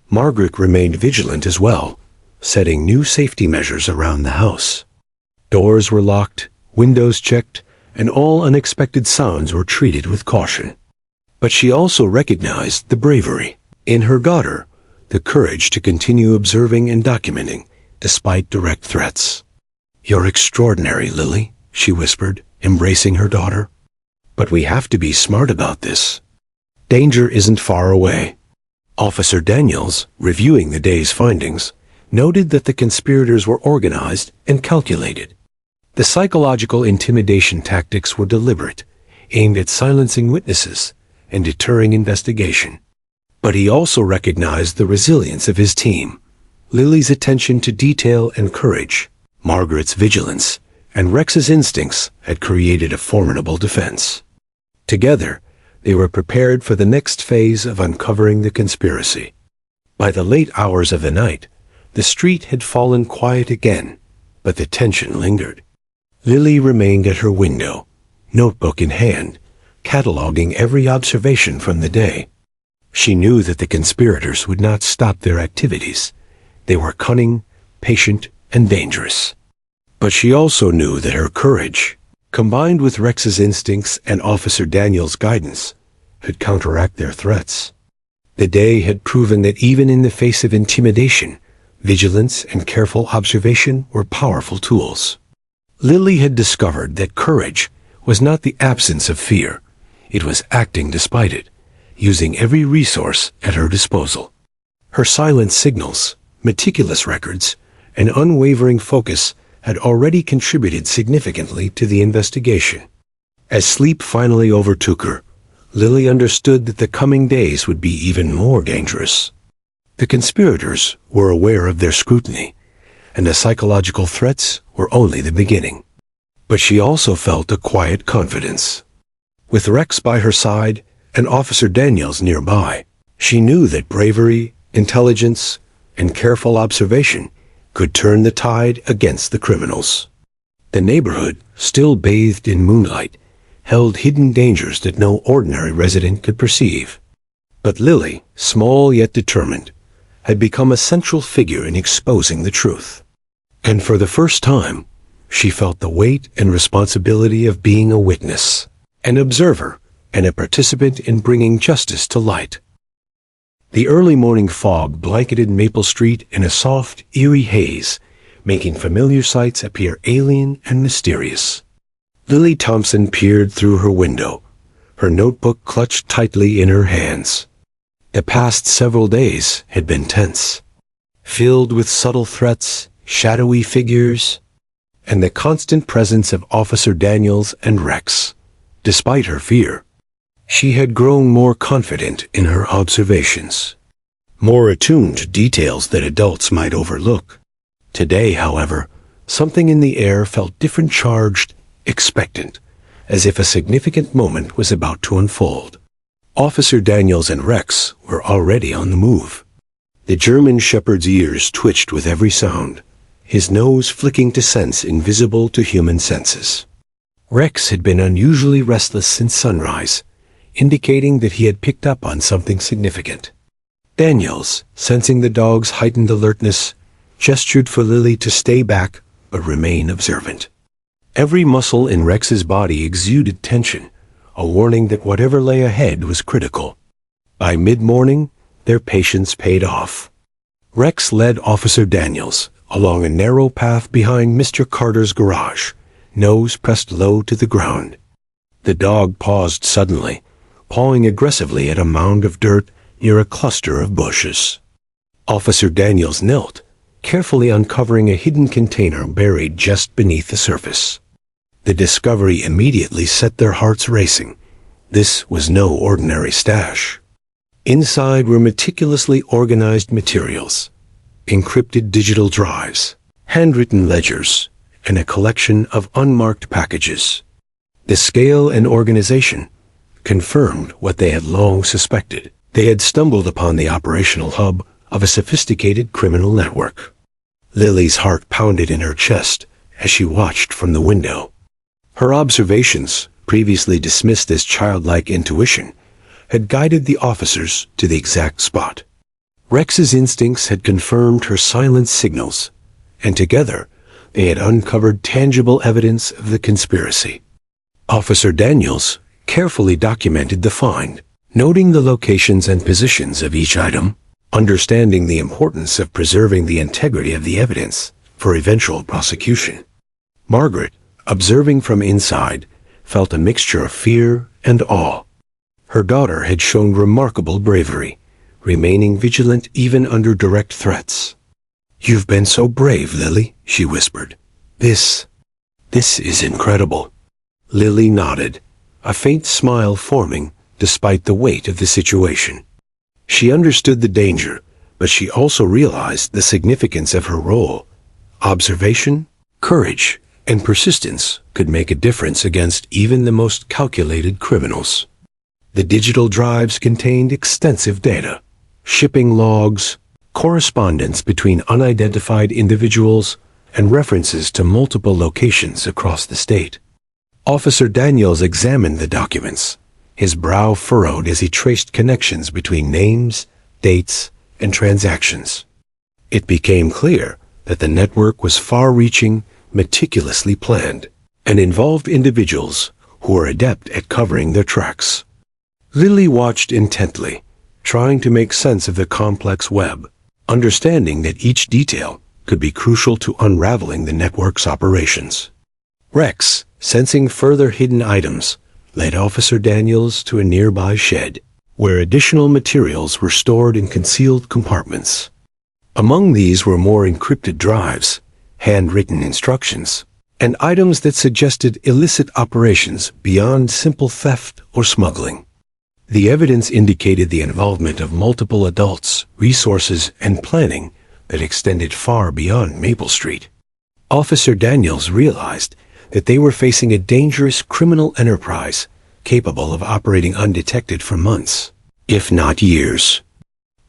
Margaret remained vigilant as well, setting new safety measures around the house. Doors were locked, windows checked, and all unexpected sounds were treated with caution. But she also recognized the bravery in her daughter, the courage to continue observing and documenting despite direct threats. "You're extraordinary, Lily," she whispered, embracing her daughter. "But we have to be smart about this. Danger isn't far away." Officer Daniels, reviewing the day's findings, noted that the conspirators were organized and calculated. The psychological intimidation tactics were deliberate, aimed at silencing witnesses and deterring investigation. But he also recognized the resilience of his team. Lily's attention to detail and courage, Margaret's vigilance, and Rex's instincts had created a formidable defense. Together, they were prepared for the next phase of uncovering the conspiracy. By the late hours of the night, the street had fallen quiet again, but the tension lingered. Lily remained at her window, notebook in hand, cataloging every observation from the day. She knew that the conspirators would not stop their activities. They were cunning, patient, and dangerous. But she also knew that her courage, combined with Rex's instincts and Officer Daniels' guidance, could counteract their threats. The day had proven that even in the face of intimidation, vigilance and careful observation were powerful tools. Lily had discovered that courage was not the absence of fear. It was acting despite it, using every resource at her disposal. Her silent signals, meticulous records, and unwavering focus had already contributed significantly to the investigation. As sleep finally overtook her, Lily understood that the coming days would be even more dangerous. The conspirators were aware of their scrutiny, and the psychological threats were only the beginning. But she also felt a quiet confidence. With Rex by her side and Officer Daniels nearby, she knew that bravery, intelligence, and careful observation could turn the tide against the criminals. The neighborhood, still bathed in moonlight, held hidden dangers that no ordinary resident could perceive. But Lily, small yet determined, had become a central figure in exposing the truth. And for the first time, she felt the weight and responsibility of being a witness, an observer, and a participant in bringing justice to light. The early morning fog blanketed Maple Street in a soft, eerie haze, making familiar sights appear alien and mysterious. Lily Thompson peered through her window, her notebook clutched tightly in her hands. The past several days had been tense, filled with subtle threats, shadowy figures, and the constant presence of Officer Daniels and Rex. Despite her fear, she had grown more confident in her observations, more attuned to details that adults might overlook. Today, however, something in the air felt different, charged, expectant, as if a significant moment was about to unfold. Officer Daniels and Rex were already on the move. The German shepherd's ears twitched with every sound, his nose flicking to scents invisible to human senses. Rex had been unusually restless since sunrise, indicating that he had picked up on something significant. Daniels, sensing the dog's heightened alertness, gestured for Lily to stay back but remain observant. Every muscle in Rex's body exuded tension, a warning that whatever lay ahead was critical. By mid-morning, their patience paid off. Rex led Officer Daniels along a narrow path behind Mr. Carter's garage, nose pressed low to the ground. The dog paused suddenly, pawing aggressively at a mound of dirt near a cluster of bushes. Officer Daniels knelt, carefully uncovering a hidden container buried just beneath the surface. The discovery immediately set their hearts racing. This was no ordinary stash. Inside were meticulously organized materials, encrypted digital drives, handwritten ledgers, and a collection of unmarked packages. The scale and organization confirmed what they had long suspected. They had stumbled upon the operational hub of a sophisticated criminal network. Lily's heart pounded in her chest as she watched from the window. Her observations, previously dismissed as childlike intuition, had guided the officers to the exact spot. Rex's instincts had confirmed her silent signals, and together they had uncovered tangible evidence of the conspiracy. Officer Daniels carefully documented the find, noting the locations and positions of each item, understanding the importance of preserving the integrity of the evidence for eventual prosecution. Margaret, observing from inside, felt a mixture of fear and awe. Her daughter had shown remarkable bravery, remaining vigilant even under direct threats. "You've been so brave, Lily," she whispered. This is incredible." Lily nodded, a faint smile forming despite the weight of the situation. She understood the danger, but she also realized the significance of her role. Observation, courage, and persistence could make a difference against even the most calculated criminals. The digital drives contained extensive data, shipping logs, correspondence between unidentified individuals, and references to multiple locations across the state. Officer Daniels examined the documents, his brow furrowed as he traced connections between names, dates, and transactions. It became clear that the network was far-reaching, meticulously planned, and involved individuals who were adept at covering their tracks. Lily watched intently, trying to make sense of the complex web, understanding that each detail could be crucial to unraveling the network's operations. Rex, sensing further hidden items, led Officer Daniels to a nearby shed, where additional materials were stored in concealed compartments. Among these were more encrypted drives, handwritten instructions, and items that suggested illicit operations beyond simple theft or smuggling. The evidence indicated the involvement of multiple adults, resources, and planning that extended far beyond Maple Street. Officer Daniels realized that they were facing a dangerous criminal enterprise capable of operating undetected for months, if not years.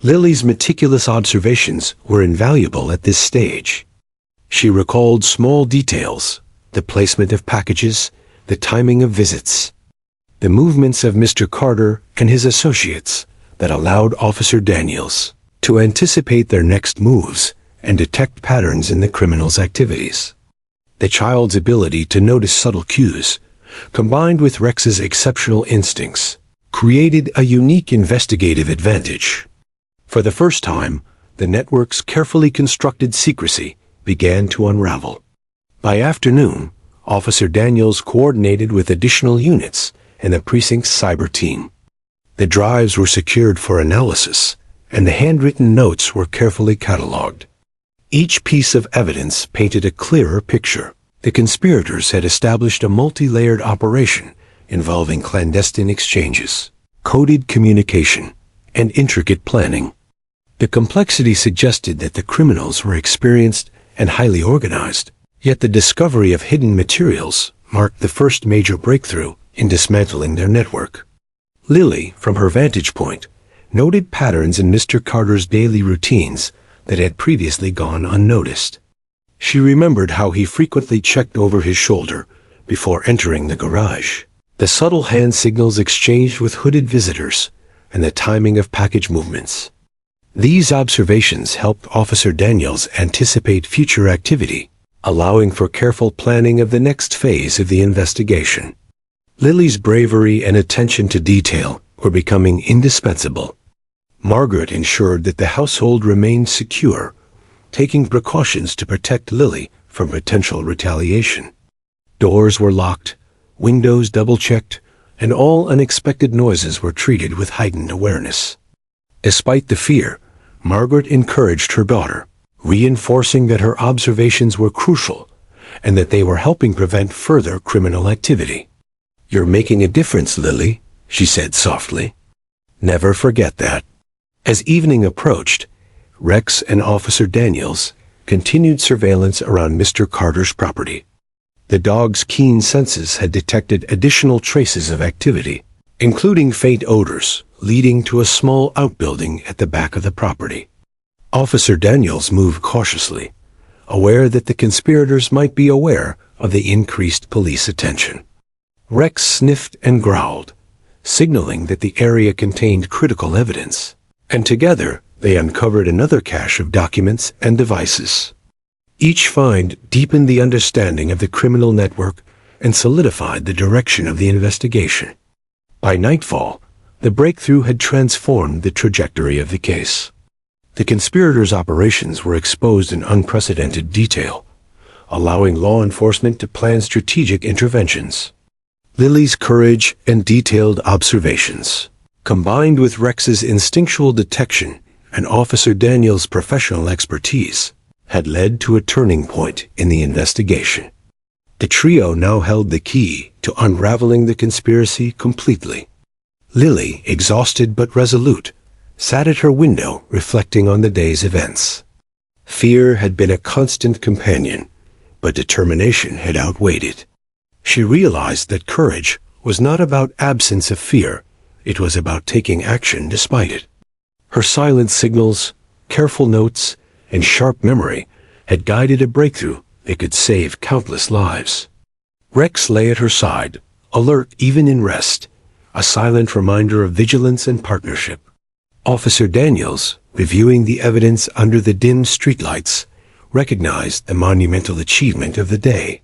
Lily's meticulous observations were invaluable at this stage. She recalled small details, the placement of packages, the timing of visits, the movements of Mr. Carter and his associates that allowed Officer Daniels to anticipate their next moves and detect patterns in the criminal's activities. The child's ability to notice subtle cues, combined with Rex's exceptional instincts, created a unique investigative advantage. For the first time, the network's carefully constructed secrecy began to unravel. By afternoon, Officer Daniels coordinated with additional units and the precinct's cyber team. The drives were secured for analysis, and the handwritten notes were carefully cataloged. Each piece of evidence painted a clearer picture. The conspirators had established a multi-layered operation involving clandestine exchanges, coded communication, and intricate planning. The complexity suggested that the criminals were experienced and highly organized, yet the discovery of hidden materials marked the first major breakthrough in dismantling their network. Lily, from her vantage point, noted patterns in Mr. Carter's daily routines that had previously gone unnoticed. She remembered how he frequently checked over his shoulder before entering the garage, the subtle hand signals exchanged with hooded visitors, and the timing of package movements. These observations helped Officer Daniels anticipate future activity, allowing for careful planning of the next phase of the investigation. Lily's bravery and attention to detail were becoming indispensable. Margaret ensured that the household remained secure, taking precautions to protect Lily from potential retaliation. Doors were locked, windows double-checked, and all unexpected noises were treated with heightened awareness. Despite the fear, Margaret encouraged her daughter, reinforcing that her observations were crucial and that they were helping prevent further criminal activity. "You're making a difference, Lily," she said softly. "Never forget that." As evening approached, Rex and Officer Daniels continued surveillance around Mr. Carter's property. The dog's keen senses had detected additional traces of activity, including faint odors leading to a small outbuilding at the back of the property. Officer Daniels moved cautiously, aware that the conspirators might be aware of the increased police attention. Rex sniffed and growled, signaling that the area contained critical evidence, and together they uncovered another cache of documents and devices. Each find deepened the understanding of the criminal network and solidified the direction of the investigation. By nightfall, the breakthrough had transformed the trajectory of the case. The conspirators' operations were exposed in unprecedented detail, allowing law enforcement to plan strategic interventions. Lily's courage and detailed observations, combined with Rex's instinctual detection and Officer Daniels' professional expertise, had led to a turning point in the investigation. The trio now held the key to unraveling the conspiracy completely. Lily, exhausted but resolute, sat at her window reflecting on the day's events. Fear had been a constant companion, but determination had outweighed it. She realized that courage was not about absence of fear, it was about taking action despite it. Her silent signals, careful notes, and sharp memory had guided a breakthrough that could save countless lives. Rex lay at her side, alert even in rest, a silent reminder of vigilance and partnership. Officer Daniels, reviewing the evidence under the dim streetlights, recognized the monumental achievement of the day.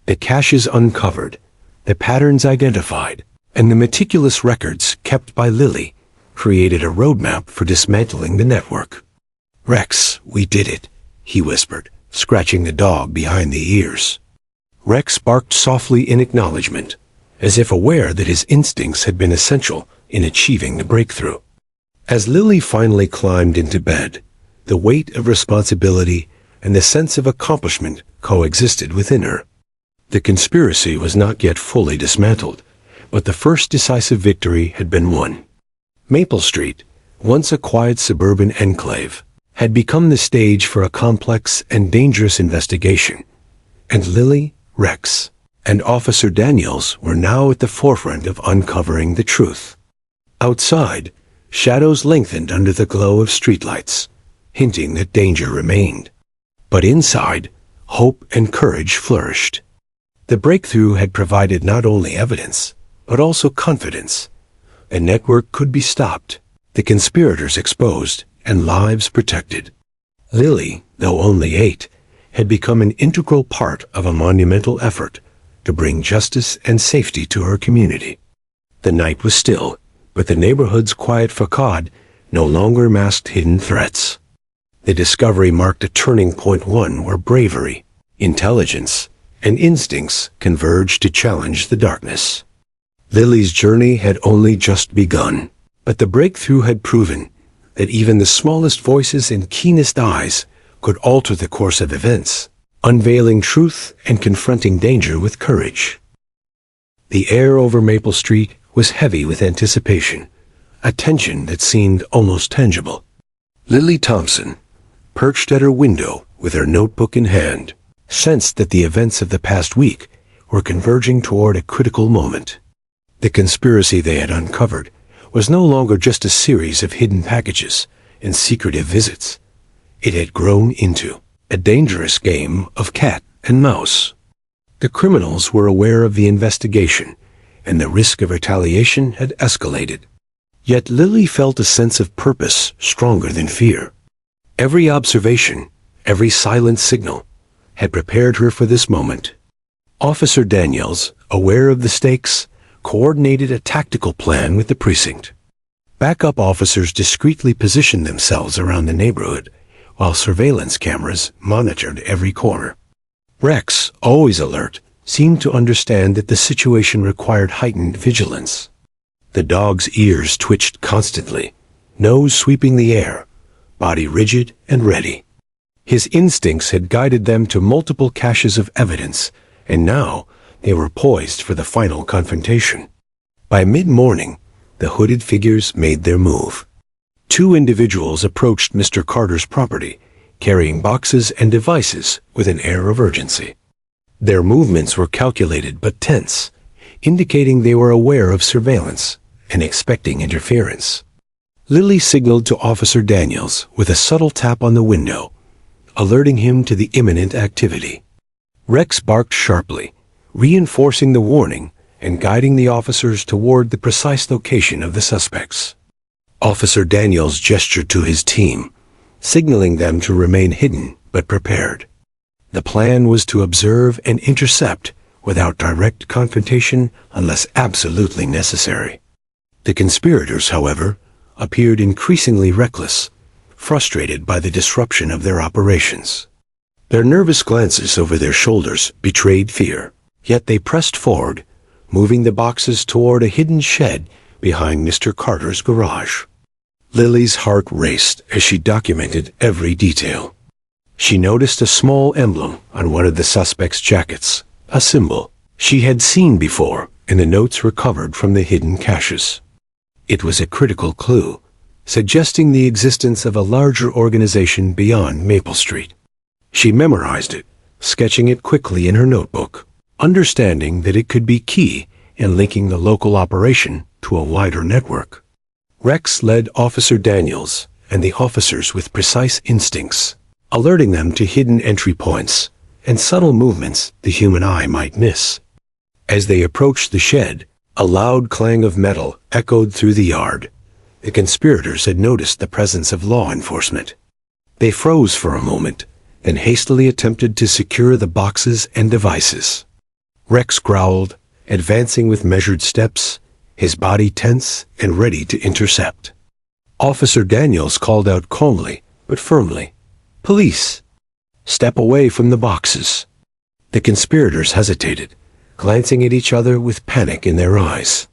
The caches uncovered, the patterns identified, and the meticulous records kept by Lily created a roadmap for dismantling the network. "Rex, we did it," he whispered, scratching the dog behind the ears. Rex barked softly in acknowledgement, as if aware that his instincts had been essential in achieving the breakthrough. As Lily finally climbed into bed, the weight of responsibility and the sense of accomplishment coexisted within her. The conspiracy was not yet fully dismantled, but the first decisive victory had been won. Maple Street, once a quiet suburban enclave, had become the stage for a complex and dangerous investigation, and Lily, Rex, and Officer Daniels were now at the forefront of uncovering the truth. Outside, shadows lengthened under the glow of streetlights, hinting that danger remained. But inside, hope and courage flourished. The breakthrough had provided not only evidence, but also confidence. A network could be stopped, the conspirators exposed, and lives protected. Lily, though only 8, had become an integral part of a monumental effort to bring justice and safety to her community. The night was still, but the neighborhood's quiet facade no longer masked hidden threats. The discovery marked a turning point, one where bravery, intelligence, and instincts converged to challenge the darkness. Lily's journey had only just begun, but the breakthrough had proven that even the smallest voices and keenest eyes could alter the course of events, unveiling truth and confronting danger with courage. The air over Maple Street was heavy with anticipation, a tension that seemed almost tangible. Lily Thompson, perched at her window with her notebook in hand, sensed that the events of the past week were converging toward a critical moment. The conspiracy they had uncovered was no longer just a series of hidden packages and secretive visits. It had grown into a dangerous game of cat and mouse. The criminals were aware of the investigation, and the risk of retaliation had escalated. Yet Lily felt a sense of purpose stronger than fear. Every observation, every silent signal, had prepared her for this moment. Officer Daniels, aware of the stakes, coordinated a tactical plan with the precinct. Backup officers discreetly positioned themselves around the neighborhood, while surveillance cameras monitored every corner. Rex, always alert, seemed to understand that the situation required heightened vigilance. The dog's ears twitched constantly, nose sweeping the air, body rigid and ready. His instincts had guided them to multiple caches of evidence, and now they were poised for the final confrontation. By mid-morning, the hooded figures made their move. 2 individuals approached Mr. Carter's property, carrying boxes and devices with an air of urgency. Their movements were calculated but tense, indicating they were aware of surveillance and expecting interference. Lily signaled to Officer Daniels with a subtle tap on the window, alerting him to the imminent activity. Rex barked sharply, reinforcing the warning and guiding the officers toward the precise location of the suspects. Officer Daniels gestured to his team, signaling them to remain hidden but prepared. The plan was to observe and intercept without direct confrontation unless absolutely necessary. The conspirators, however, appeared increasingly reckless, frustrated by the disruption of their operations. Their nervous glances over their shoulders betrayed fear, yet they pressed forward, moving the boxes toward a hidden shed behind Mr. Carter's garage. Lily's heart raced as she documented every detail. She noticed a small emblem on one of the suspect's jackets, a symbol she had seen before in the notes recovered from the hidden caches. It was a critical clue, suggesting the existence of a larger organization beyond Maple Street. She memorized it, sketching it quickly in her notebook, understanding that it could be key in linking the local operation to a wider network. Rex led Officer Daniels and the officers with precise instincts, alerting them to hidden entry points and subtle movements the human eye might miss. As they approached the shed, a loud clang of metal echoed through the yard. The conspirators had noticed the presence of law enforcement. They froze for a moment, then hastily attempted to secure the boxes and devices. Rex growled, advancing with measured steps, his body tense and ready to intercept. Officer Daniels called out calmly but firmly, "Police! Step away from the boxes." The conspirators hesitated, glancing at each other with panic in their eyes.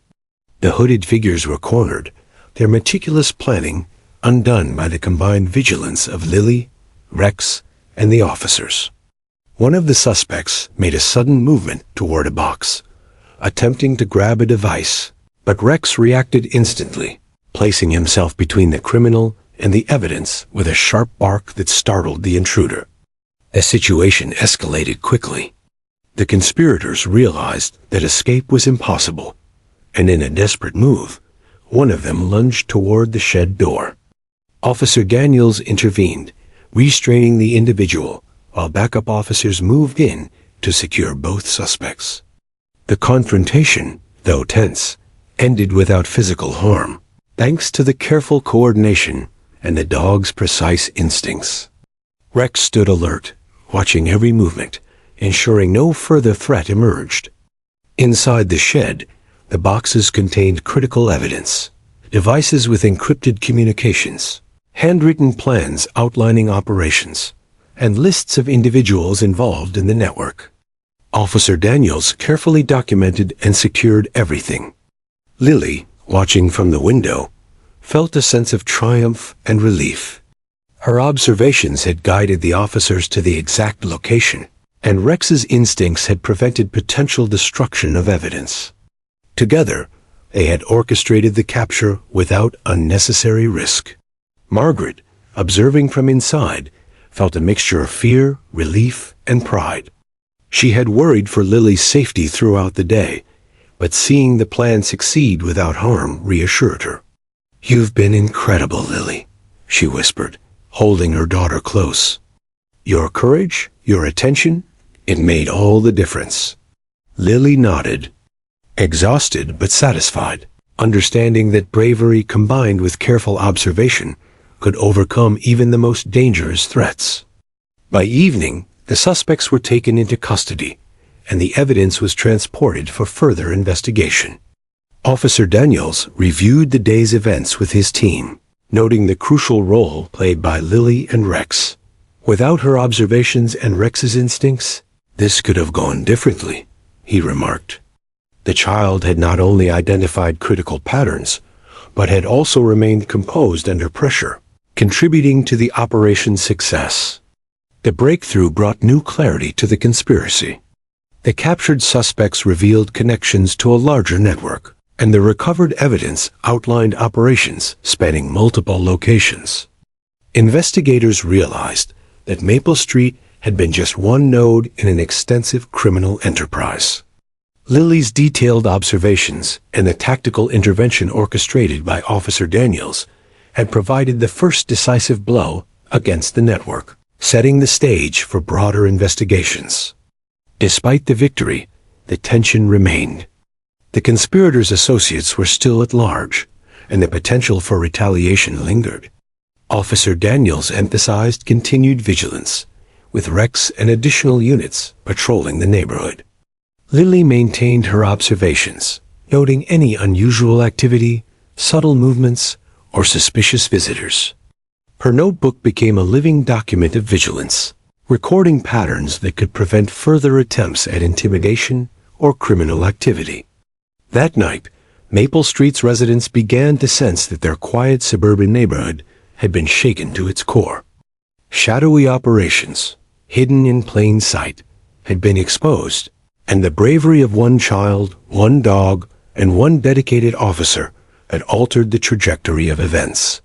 The hooded figures were cornered, their meticulous planning undone by the combined vigilance of Lily, Rex, and the officers. One of the suspects made a sudden movement toward a box, attempting to grab a device, but Rex reacted instantly, placing himself between the criminal and the evidence with a sharp bark that startled the intruder. The situation escalated quickly. The conspirators realized that escape was impossible, and in a desperate move, one of them lunged toward the shed door. Officer Daniels intervened, restraining the individual, while backup officers moved in to secure both suspects. The confrontation, though tense, ended without physical harm, thanks to the careful coordination and the dog's precise instincts. Rex stood alert, watching every movement, ensuring no further threat emerged. Inside the shed, the boxes contained critical evidence, devices with encrypted communications, handwritten plans outlining operations, and lists of individuals involved in the network. Officer Daniels carefully documented and secured everything. Lily, watching from the window, felt a sense of triumph and relief. Her observations had guided the officers to the exact location, and Rex's instincts had prevented potential destruction of evidence. Together, they had orchestrated the capture without unnecessary risk. Margaret, observing from inside, felt a mixture of fear, relief, and pride. She had worried for Lily's safety throughout the day, but seeing the plan succeed without harm reassured her. "You've been incredible, Lily," she whispered, holding her daughter close. "Your courage, your attention, it made all the difference." Lily nodded, exhausted but satisfied, understanding that bravery combined with careful observation could overcome even the most dangerous threats. By evening, the suspects were taken into custody, and the evidence was transported for further investigation. Officer Daniels reviewed the day's events with his team, noting the crucial role played by Lily and Rex. Without her observations and Rex's instincts, this could have gone differently, he remarked. The child had not only identified critical patterns, but had also remained composed under pressure, contributing to the operation's success. The breakthrough brought new clarity to the conspiracy. The captured suspects revealed connections to a larger network, and the recovered evidence outlined operations spanning multiple locations. Investigators realized that Maple Street had been just one node in an extensive criminal enterprise. Lily's detailed observations and the tactical intervention orchestrated by Officer Daniels had provided the first decisive blow against the network, setting the stage for broader investigations. Despite the victory, the tension remained. The conspirators' associates were still at large, and the potential for retaliation lingered. Officer Daniels emphasized continued vigilance, with Rex and additional units patrolling the neighborhood. Lily maintained her observations, noting any unusual activity, subtle movements, or suspicious visitors. Her notebook became a living document of vigilance, recording patterns that could prevent further attempts at intimidation or criminal activity. That night, Maple Street's residents began to sense that their quiet suburban neighborhood had been shaken to its core. Shadowy operations, hidden in plain sight, had been exposed, and the bravery of one child, one dog, and one dedicated officer had altered the trajectory of events.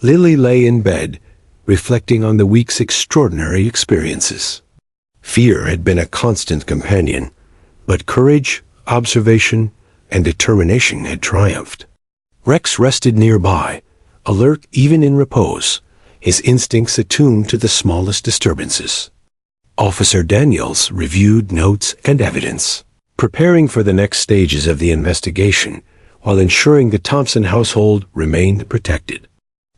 Lily lay in bed, reflecting on the week's extraordinary experiences. Fear had been a constant companion, but courage, observation, and determination had triumphed. Rex rested nearby, alert even in repose, his instincts attuned to the smallest disturbances. Officer Daniels reviewed notes and evidence, preparing for the next stages of the investigation while ensuring the Thompson household remained protected.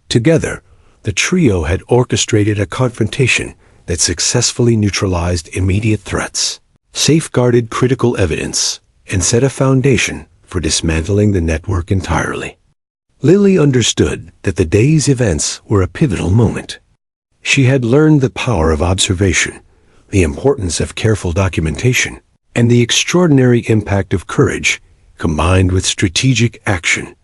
Together, the trio had orchestrated a confrontation that successfully neutralized immediate threats, safeguarded critical evidence, and set a foundation for dismantling the network entirely. Lily understood that the day's events were a pivotal moment. She had learned the power of observation, the importance of careful documentation, and the extraordinary impact of courage combined with strategic action.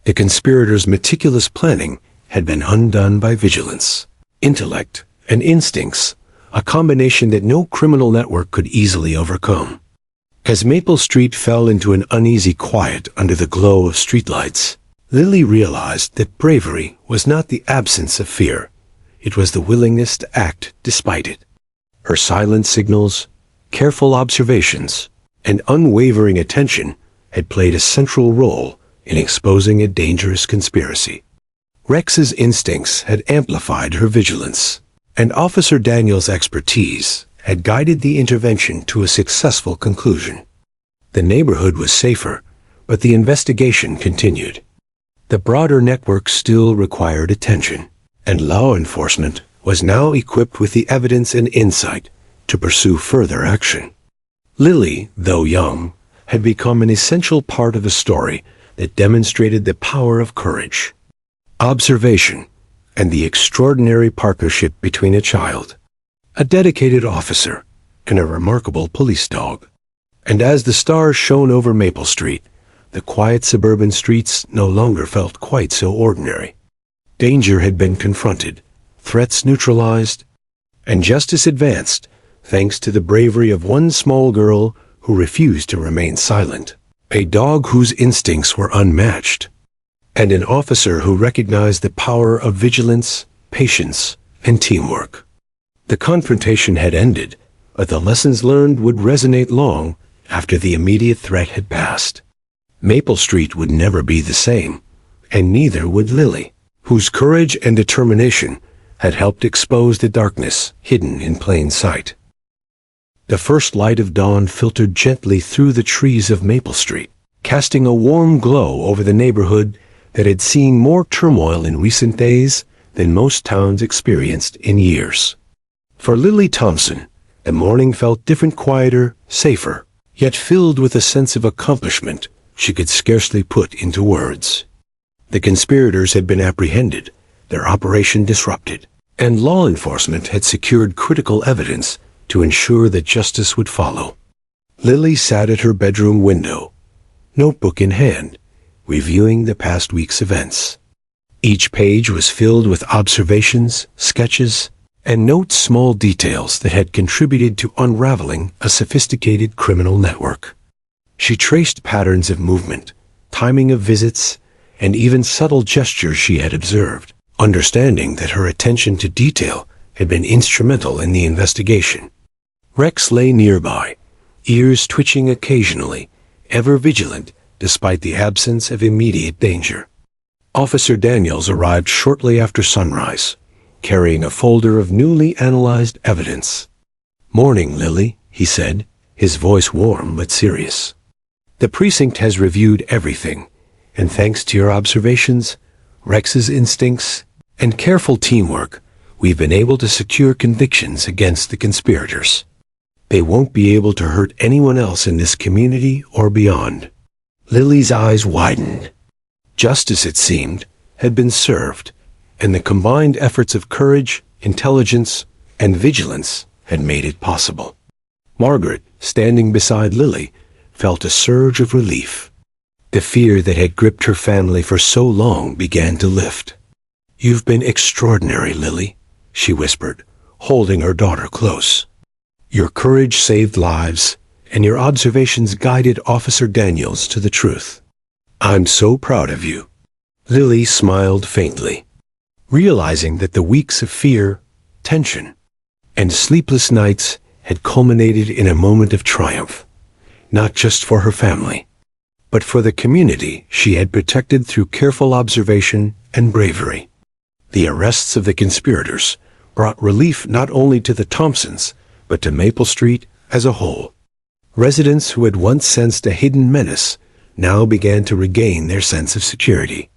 The conspirators' meticulous planning had been undone by vigilance, intellect, and instincts, a combination that no criminal network could easily overcome. As Maple Street fell into an uneasy quiet under the glow of streetlights, Lily realized that bravery was not the absence of fear. It was the willingness to act despite it. Her silent signals, careful observations, and unwavering attention had played a central role in exposing a dangerous conspiracy. Rex's instincts had amplified her vigilance, and Officer Daniels' expertise had guided the intervention to a successful conclusion. The neighborhood was safer, but the investigation continued. The broader network still required attention, and law enforcement was now equipped with the evidence and insight to pursue further action. Lily, though young, had become an essential part of a story that demonstrated the power of courage, observation, and the extraordinary partnership between a child, a dedicated officer, and a remarkable police dog. And as the stars shone over Maple Street, the quiet suburban streets no longer felt quite so ordinary. Danger had been confronted, threats neutralized, and justice advanced thanks to the bravery of one small girl who refused to remain silent, a dog whose instincts were unmatched, and an officer who recognized the power of vigilance, patience, and teamwork. The confrontation had ended, but the lessons learned would resonate long after the immediate threat had passed. Maple Street would never be the same, and neither would Lily, whose courage and determination had helped expose the darkness hidden in plain sight. The first light of dawn filtered gently through the trees of Maple Street, casting a warm glow over the neighborhood that had seen more turmoil in recent days than most towns experienced in years. For Lily Thompson, the morning felt different, quieter, safer, yet filled with a sense of accomplishment she could scarcely put into words. The conspirators had been apprehended, their operation disrupted, and law enforcement had secured critical evidence to ensure that justice would follow. Lily sat at her bedroom window, notebook in hand, reviewing the past week's events. Each page was filled with observations, sketches, and notes, small details that had contributed to unraveling a sophisticated criminal network. She traced patterns of movement, timing of visits, and even subtle gestures she had observed, understanding that her attention to detail had been instrumental in the investigation. Rex lay nearby, ears twitching occasionally, ever vigilant despite the absence of immediate danger. Officer Daniels arrived shortly after sunrise, carrying a folder of newly analyzed evidence. "Morning, Lily," he said, his voice warm but serious. "The precinct has reviewed everything, and thanks to your observations, Rex's instincts, and careful teamwork, we've been able to secure convictions against the conspirators. They won't be able to hurt anyone else in this community or beyond." Lily's eyes widened. Justice, it seemed, had been served, and the combined efforts of courage, intelligence, and vigilance had made it possible. Margaret, standing beside Lily, felt a surge of relief. The fear that had gripped her family for so long began to lift. "You've been extraordinary, Lily," she whispered, holding her daughter close. "Your courage saved lives, and your observations guided Officer Daniels to the truth. I'm so proud of you." Lily smiled faintly, realizing that the weeks of fear, tension, and sleepless nights had culminated in a moment of triumph, not just for her family, but for the community she had protected through careful observation and bravery. The arrests of the conspirators brought relief not only to the Thompsons, but to Maple Street as a whole. Residents who had once sensed a hidden menace now began to regain their sense of security.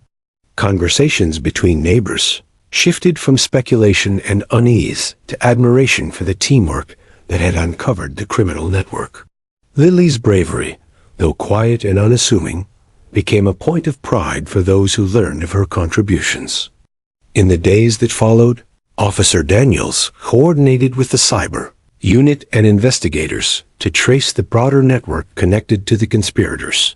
Conversations between neighbors shifted from speculation and unease to admiration for the teamwork that had uncovered the criminal network. Lily's bravery, though quiet and unassuming, became a point of pride for those who learned of her contributions. In the days that followed, Officer Daniels coordinated with the cyber unit and investigators to trace the broader network connected to the conspirators.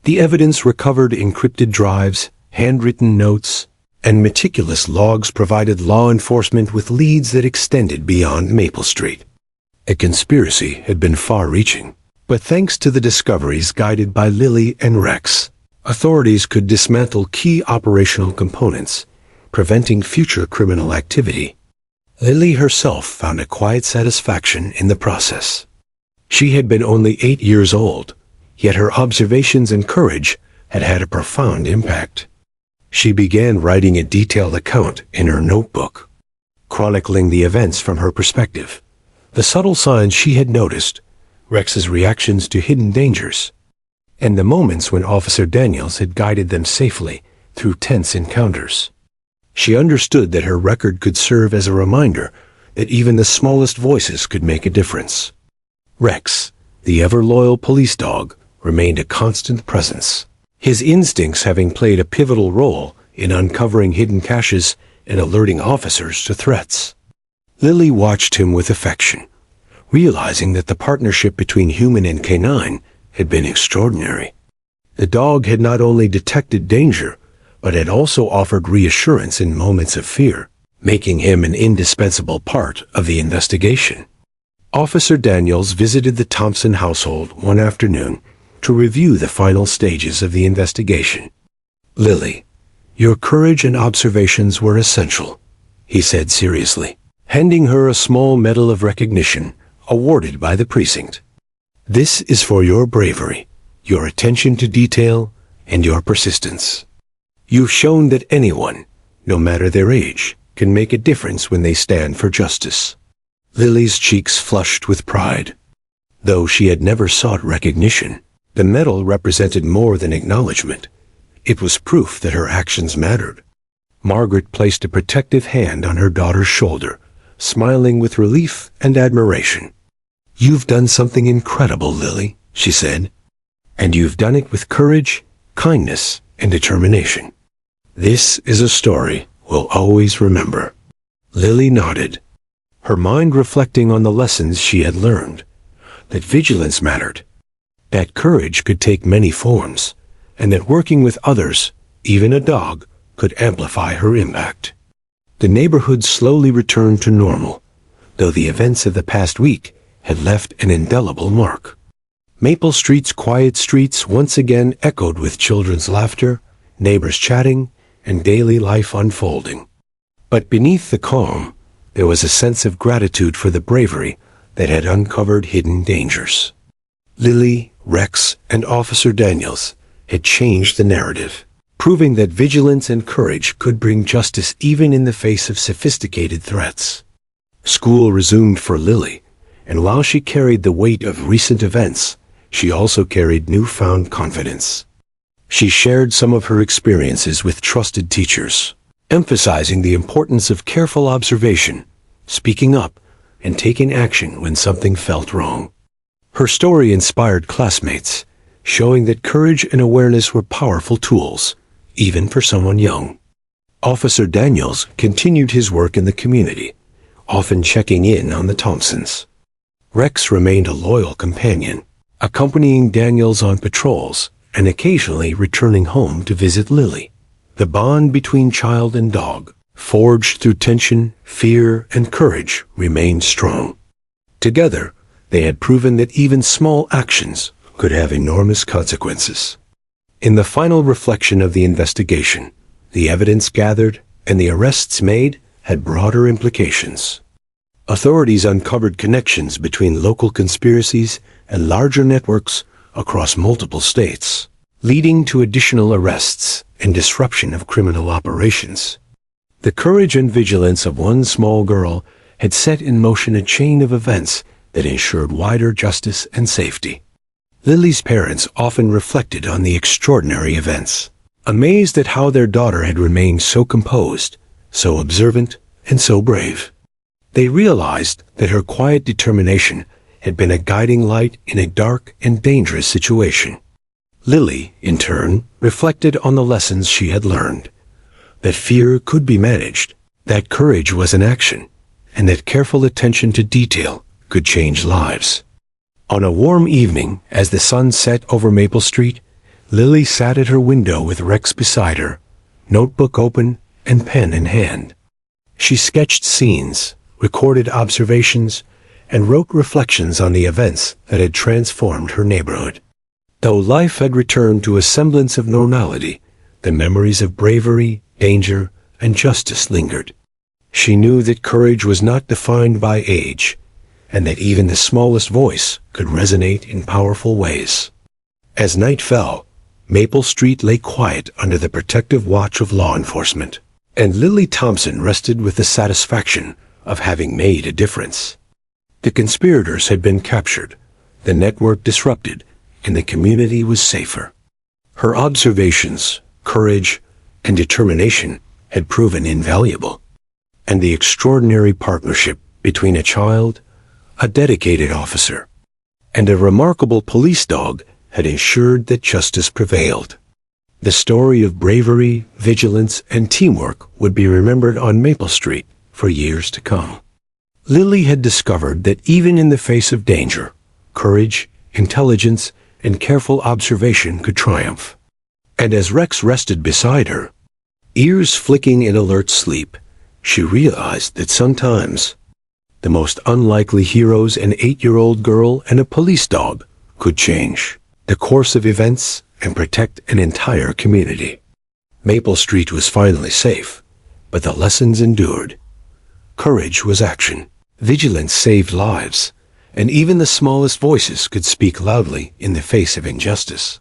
The evidence recovered encrypted drives, handwritten notes, and meticulous logs provided law enforcement with leads that extended beyond Maple Street. A conspiracy had been far-reaching, but thanks to the discoveries guided by Lily and Rex, authorities could dismantle key operational components, preventing future criminal activity. Lily herself found a quiet satisfaction in the process. She had been only 8 years old, yet her observations and courage had had a profound impact. She began writing a detailed account in her notebook, chronicling the events from her perspective, the subtle signs she had noticed, Rex's reactions to hidden dangers, and the moments when Officer Daniels had guided them safely through tense encounters. She understood that her record could serve as a reminder that even the smallest voices could make a difference. Rex, the ever-loyal police dog, remained a constant presence, his instincts having played a pivotal role in uncovering hidden caches and alerting officers to threats. Lily watched him with affection, realizing that the partnership between human and canine had been extraordinary. The dog had not only detected danger, but had also offered reassurance in moments of fear, making him an indispensable part of the investigation. Officer Daniels visited the Thompson household one afternoon to review the final stages of the investigation. "Lily, your courage and observations were essential," he said seriously, handing her a small medal of recognition awarded by the precinct. "This is for your bravery, your attention to detail, and your persistence. You've shown that anyone, no matter their age, can make a difference when they stand for justice." Lily's cheeks flushed with pride. Though she had never sought recognition, the medal represented more than acknowledgement. It was proof that her actions mattered. Margaret placed a protective hand on her daughter's shoulder, smiling with relief and admiration. "You've done something incredible, Lily," she said, "and you've done it with courage, kindness, and determination. This is a story we'll always remember." Lily nodded, her mind reflecting on the lessons she had learned, that vigilance mattered, that courage could take many forms, and that working with others, even a dog, could amplify her impact. The neighborhood slowly returned to normal, though the events of the past week had left an indelible mark. Maple Street's quiet streets once again echoed with children's laughter, neighbors chatting, and daily life unfolding. But beneath the calm, there was a sense of gratitude for the bravery that had uncovered hidden dangers. Lily, Rex, and Officer Daniels had changed the narrative, proving that vigilance and courage could bring justice even in the face of sophisticated threats. School resumed for Lily, and while she carried the weight of recent events, she also carried newfound confidence. She shared some of her experiences with trusted teachers, emphasizing the importance of careful observation, speaking up, and taking action when something felt wrong. Her story inspired classmates, showing that courage and awareness were powerful tools, even for someone young. Officer Daniels continued his work in the community, often checking in on the Thompsons. Rex remained a loyal companion, accompanying Daniels on patrols and occasionally returning home to visit Lily. The bond between child and dog, forged through tension, fear, and courage, remained strong. Together, they had proven that even small actions could have enormous consequences. In the final reflection of the investigation, the evidence gathered and the arrests made had broader implications. Authorities uncovered connections between local conspiracies and larger networks across multiple states, leading to additional arrests and disruption of criminal operations. The courage and vigilance of one small girl had set in motion a chain of events that ensured wider justice and safety. Lily's parents often reflected on the extraordinary events, amazed at how their daughter had remained so composed, so observant, and so brave. They realized that her quiet determination had been a guiding light in a dark and dangerous situation. Lily, in turn, reflected on the lessons she had learned, that fear could be managed, that courage was an action, and that careful attention to detail could change lives. On a warm evening, as the sun set over Maple Street, Lily sat at her window with Rex beside her, notebook open and pen in hand. She sketched scenes, recorded observations, and wrote reflections on the events that had transformed her neighborhood. Though life had returned to a semblance of normality, the memories of bravery, danger, and justice lingered. She knew that courage was not defined by age, and that even the smallest voice could resonate in powerful ways. As night fell, Maple Street lay quiet under the protective watch of law enforcement, and Lily Thompson rested with the satisfaction of having made a difference. The conspirators had been captured, the network disrupted, and the community was safer. Her observations, courage, and determination had proven invaluable, and the extraordinary partnership between a child, a dedicated officer, and a remarkable police dog had ensured that justice prevailed. The story of bravery, vigilance, and teamwork would be remembered on Maple Street for years to come. Lily had discovered that even in the face of danger, courage, intelligence, and careful observation could triumph. And as Rex rested beside her, ears flicking in alert sleep, she realized that sometimes the most unlikely heroes, an 8-year-old girl and a police dog, could change the course of events and protect an entire community. Maple Street was finally safe, but the lessons endured. Courage was action, vigilance saved lives, and even the smallest voices could speak loudly in the face of injustice.